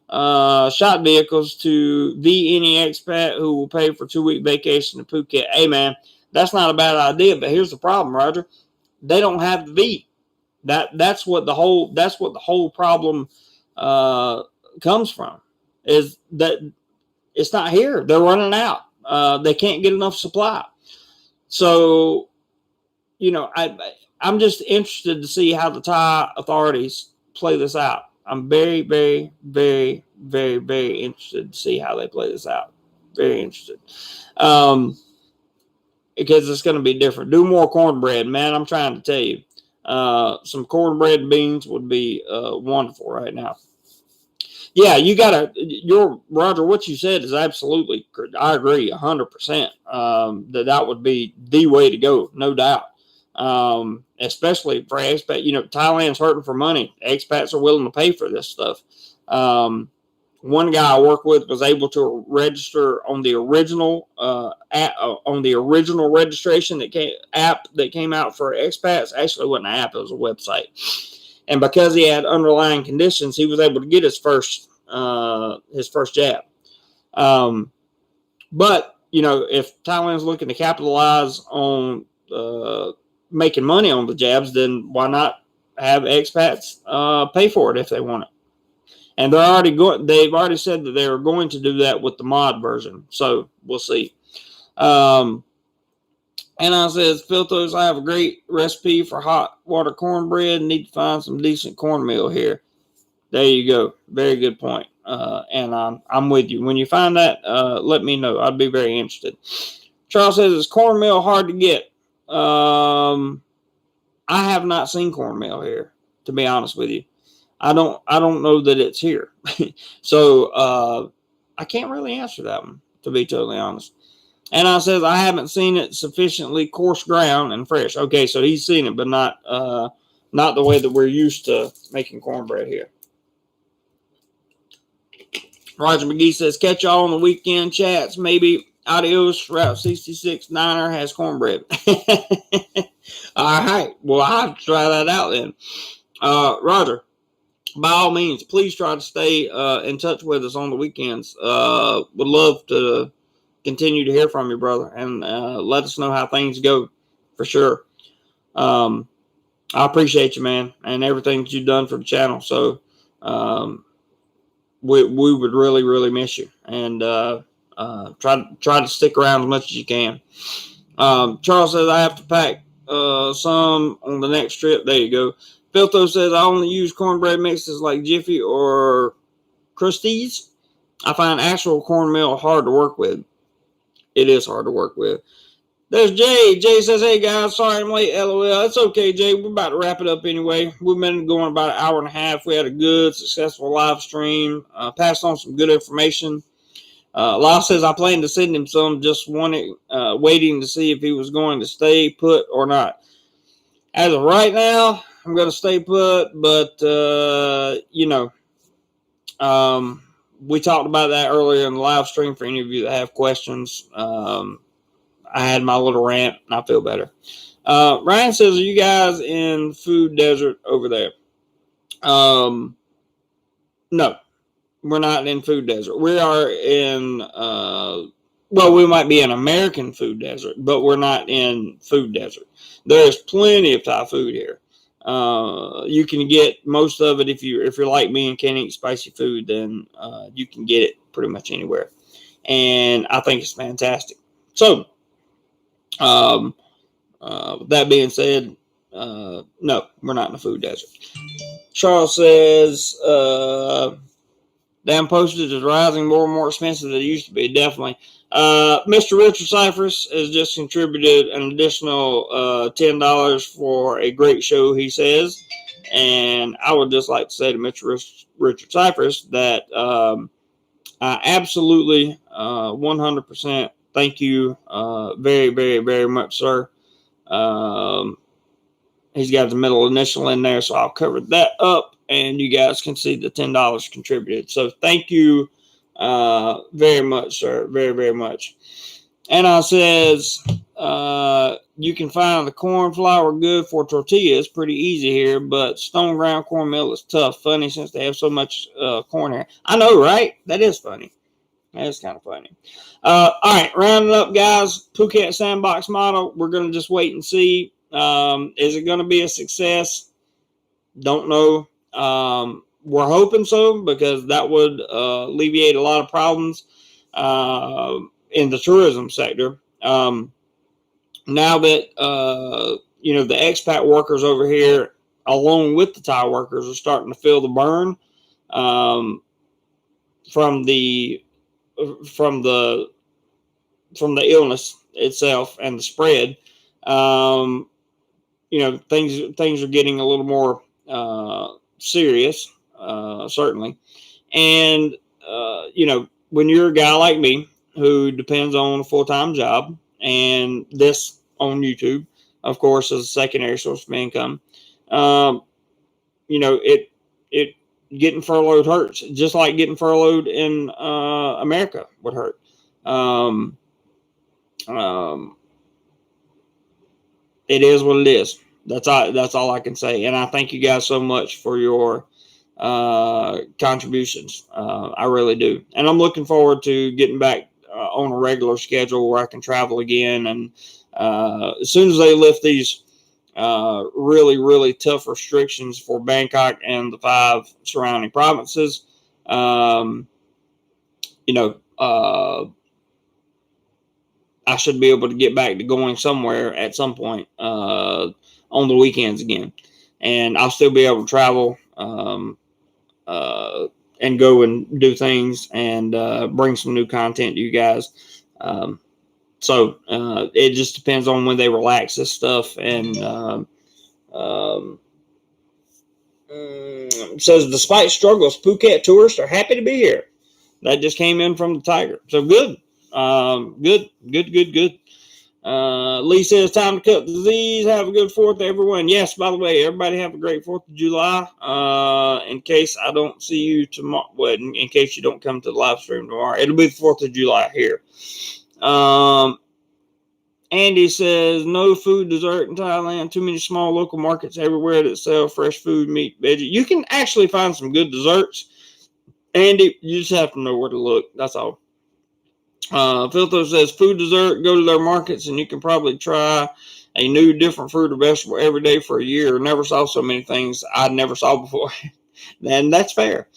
Speaker 1: shot vehicles to any expat who will pay for 2-week vacation to Phuket. Hey, man, that's not a bad idea, but here's the problem, Roger. They don't have the V. That's what the whole problem comes from, is that it's not here. They're running out. They can't get enough supply. So, I'm just interested to see how the Thai authorities play this out. I'm very, very, very, very, very interested to see how they play this out. Very interested. Because it's going to be different. Do more cornbread, man. I'm trying to tell you. Some cornbread and beans would be wonderful right now. Yeah, Roger, what you said is absolutely, I agree 100%. That would be the way to go, no doubt. Especially for expat, Thailand's hurting for money. Expats are willing to pay for this stuff. One guy I work with was able to register on the original registration app that came out for expats. Actually, it wasn't an app; it was a website. And because he had underlying conditions, he was able to get his first jab. But if Thailand's looking to capitalize on making money on the jabs, then why not have expats pay for it if they want it? And they've already said that they are going to do that with the mod version. So we'll see. And I says, Philtos, I have a great recipe for hot water cornbread. Need to find some decent cornmeal here. There you go. Very good point. And I'm with you. When you find that, let me know. I'd be very interested. Charles says, is cornmeal hard to get? I have not seen cornmeal here, to be honest with you. I don't know that it's here. So I can't really answer that one, to be totally honest. And I says, I haven't seen it sufficiently coarse ground and fresh. Okay, so he's seen it, but not the way that we're used to making cornbread here. Roger McGee says, catch y'all on the weekend chats. Maybe adios. Route 66 Niner has cornbread. All right. Well, I'll have to try that out then. Roger, by all means, please try to stay in touch with us on the weekends. Would love to continue to hear from you, brother, and let us know how things go for sure. I appreciate you, man, and everything that you've done for the channel. So we would really, really miss you, and try to stick around as much as you can. Charles says, I have to pack some on the next trip. There you go. Filto says, I only use cornbread mixes like Jiffy or Krusteaz. I find actual cornmeal hard to work with. It is hard to work with. There's Jay. Jay says, hey, guys, sorry I'm late, LOL. It's okay, Jay. We're about to wrap it up anyway. We've been going about an hour and a half. We had a good, successful live stream. Passed on some good information. Law says, I plan to send him some, just waiting to see if he was going to stay put or not. As of right now, I'm going to stay put, but, we talked about that earlier in the live stream for any of you that have questions. I had my little rant, and I feel better. Ryan says, are you guys in food desert over there? No, we're not in food desert. We are in, we might be in American food desert, but we're not in food desert. There's plenty of Thai food here. You can get most of it if you're like me and can't eat spicy food, then you can get it pretty much anywhere. And I think it's fantastic. So, with that being said, no, we're not in a food desert. Charles says, Damn postage is rising, more and more expensive than it used to be, definitely. Mr. Richard Cyphers has just contributed an additional $10 for a great show, he says. And I would just like to say to Mr. Richard Cyphers that I absolutely 100% thank you very, very, very much, sir. He's got the middle initial in there, so I'll cover that up, and you guys can see the $10 contributed. So thank you very much, sir. Very, very much. And says, you can find the corn flour good for tortillas. Pretty easy here, but stone ground cornmeal is tough. Funny since they have so much corn here. I know, right? That is funny. That is kind of funny. All right, rounding up, guys. Phuket Sandbox model. We're going to just wait and see. Is it going to be a success? Don't know. We're hoping so, because that would alleviate a lot of problems in the tourism sector. Now that the expat workers over here, along with the Thai workers, are starting to feel the burn from the illness itself and the spread. Things are getting a little more serious, certainly. And when you're a guy like me who depends on a full-time job, and this on YouTube, of course, as a secondary source of income, it getting furloughed hurts, just like getting furloughed in America would hurt. It is what it is. That's all I can say. And I thank you guys so much for your contributions. I really do. And I'm looking forward to getting back on a regular schedule where I can travel again. And as soon as they lift these really, really tough restrictions for Bangkok and the 5 surrounding provinces, I should be able to get back to going somewhere at some point on the weekends again. And I'll still be able to travel and go and do things and bring some new content to you guys. So it just depends on when they relax this stuff. And says, despite struggles, Phuket tourists are happy to be here. That just came in from the Tiger. So good. Good. Lee says, time to cut the Z's. Have a good 4th, everyone. Yes, by the way, everybody have a great 4th of July. In case I don't see you tomorrow, in case you don't come to the live stream tomorrow, it'll be the 4th of July here. Andy says, no food dessert in Thailand. Too many small local markets everywhere that sell fresh food, meat, veggie. You can actually find some good desserts, Andy. You just have to know where to look. That's all. Filtho says, food dessert, go to their markets and you can probably try a new different fruit or vegetable every day for a year. Never saw so many things I never saw before. And that's fair.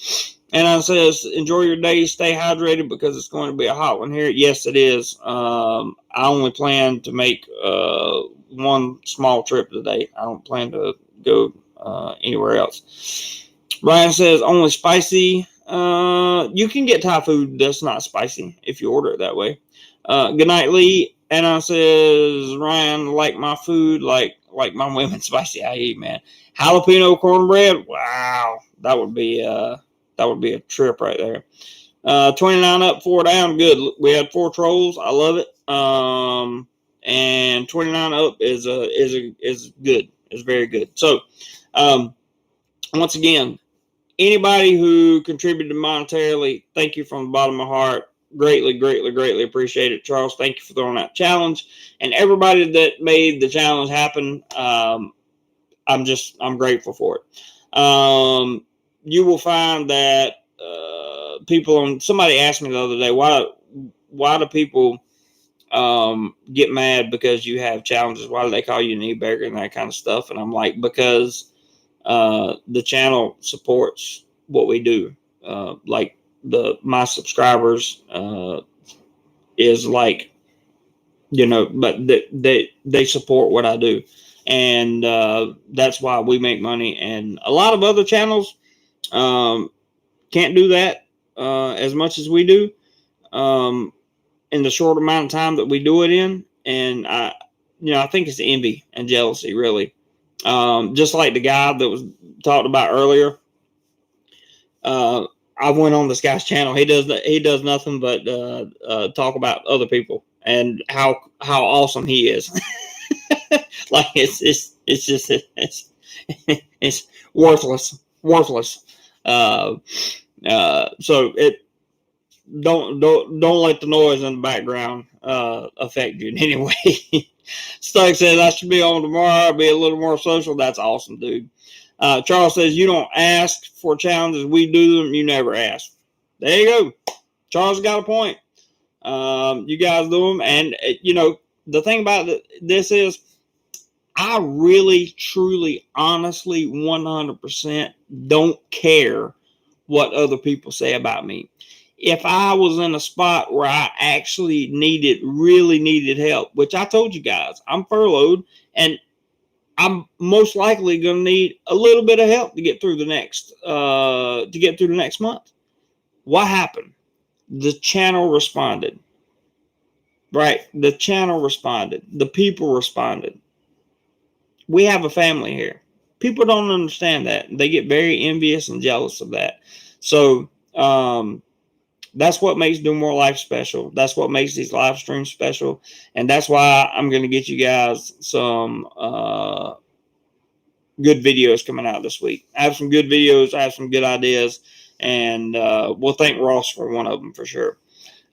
Speaker 1: And I says, enjoy your day, stay hydrated because it's going to be a hot one here. Yes, it is. I only plan to make one small trip today. I don't plan to go anywhere else. Brian says, only spicy. You can get Thai food that's not spicy if you order it that way. Good night, Lee. And I says, Ryan, like my food, like my women spicy I eat, man. Jalapeno cornbread. Wow, that would be a trip right there. 29 up, 4 down. Good. We had 4 trolls. I love it. And 29 up is good. It's very good. So, once again, anybody who contributed monetarily, thank you from the bottom of my heart. Greatly, greatly, greatly appreciate it. Charles, thank you for throwing that challenge. And everybody that made the challenge happen, I'm grateful for it. You will find that somebody asked me the other day, why do people get mad because you have challenges? Why do they call you an e-beggar and that kind of stuff? And I'm like, because the channel supports what we do. Like my subscribers is like, but they support what I do. And that's why we make money. And a lot of other channels can't do that. as much as we do in the short amount of time that we do it in. And I think it's envy and jealousy, really. Just like the guy that was talked about earlier. I went on this guy's channel. He does nothing but talk about other people and how awesome he is. Like it's worthless. So it don't let the noise in the background affect you in any way. Stuck says I should be on tomorrow. Be a little more social. That's awesome, dude. Charles says you don't ask for challenges. We do them. You never ask. There you go. Charles got a point. You guys do them, and the thing about this is, I really, truly, honestly, 100% don't care what other people say about me. If I was in a spot where I actually really needed help, which I told you guys, I'm furloughed, and I'm most likely going to need a little bit of help to get through the next month. What happened? The channel responded. Right? The channel responded. The people responded. We have a family here. People don't understand that. They get very envious and jealous of that. So that's what makes DoMoreLife special. That's what makes these live streams special. And that's why I'm going to get you guys some good videos coming out this week. I have some good videos. I have some good ideas. And we'll thank Ross for one of them for sure.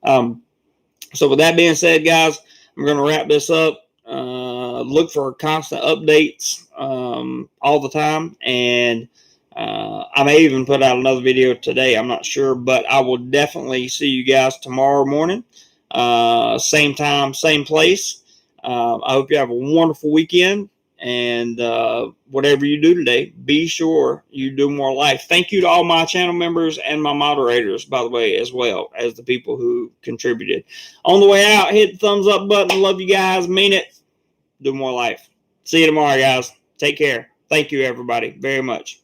Speaker 1: So with that being said, guys, I'm going to wrap this up. Look for constant updates all the time. And I may even put out another video today. I'm not sure. But I will definitely see you guys tomorrow morning. Same time, same place. I hope you have a wonderful weekend. And whatever you do today, be sure you do more life. Thank you to all my channel members and my moderators, by the way, as well as the people who contributed. On the way out, hit the thumbs up button. Love you guys. Mean it. Do more life. See you tomorrow, guys. Take care. Thank you, everybody, very much.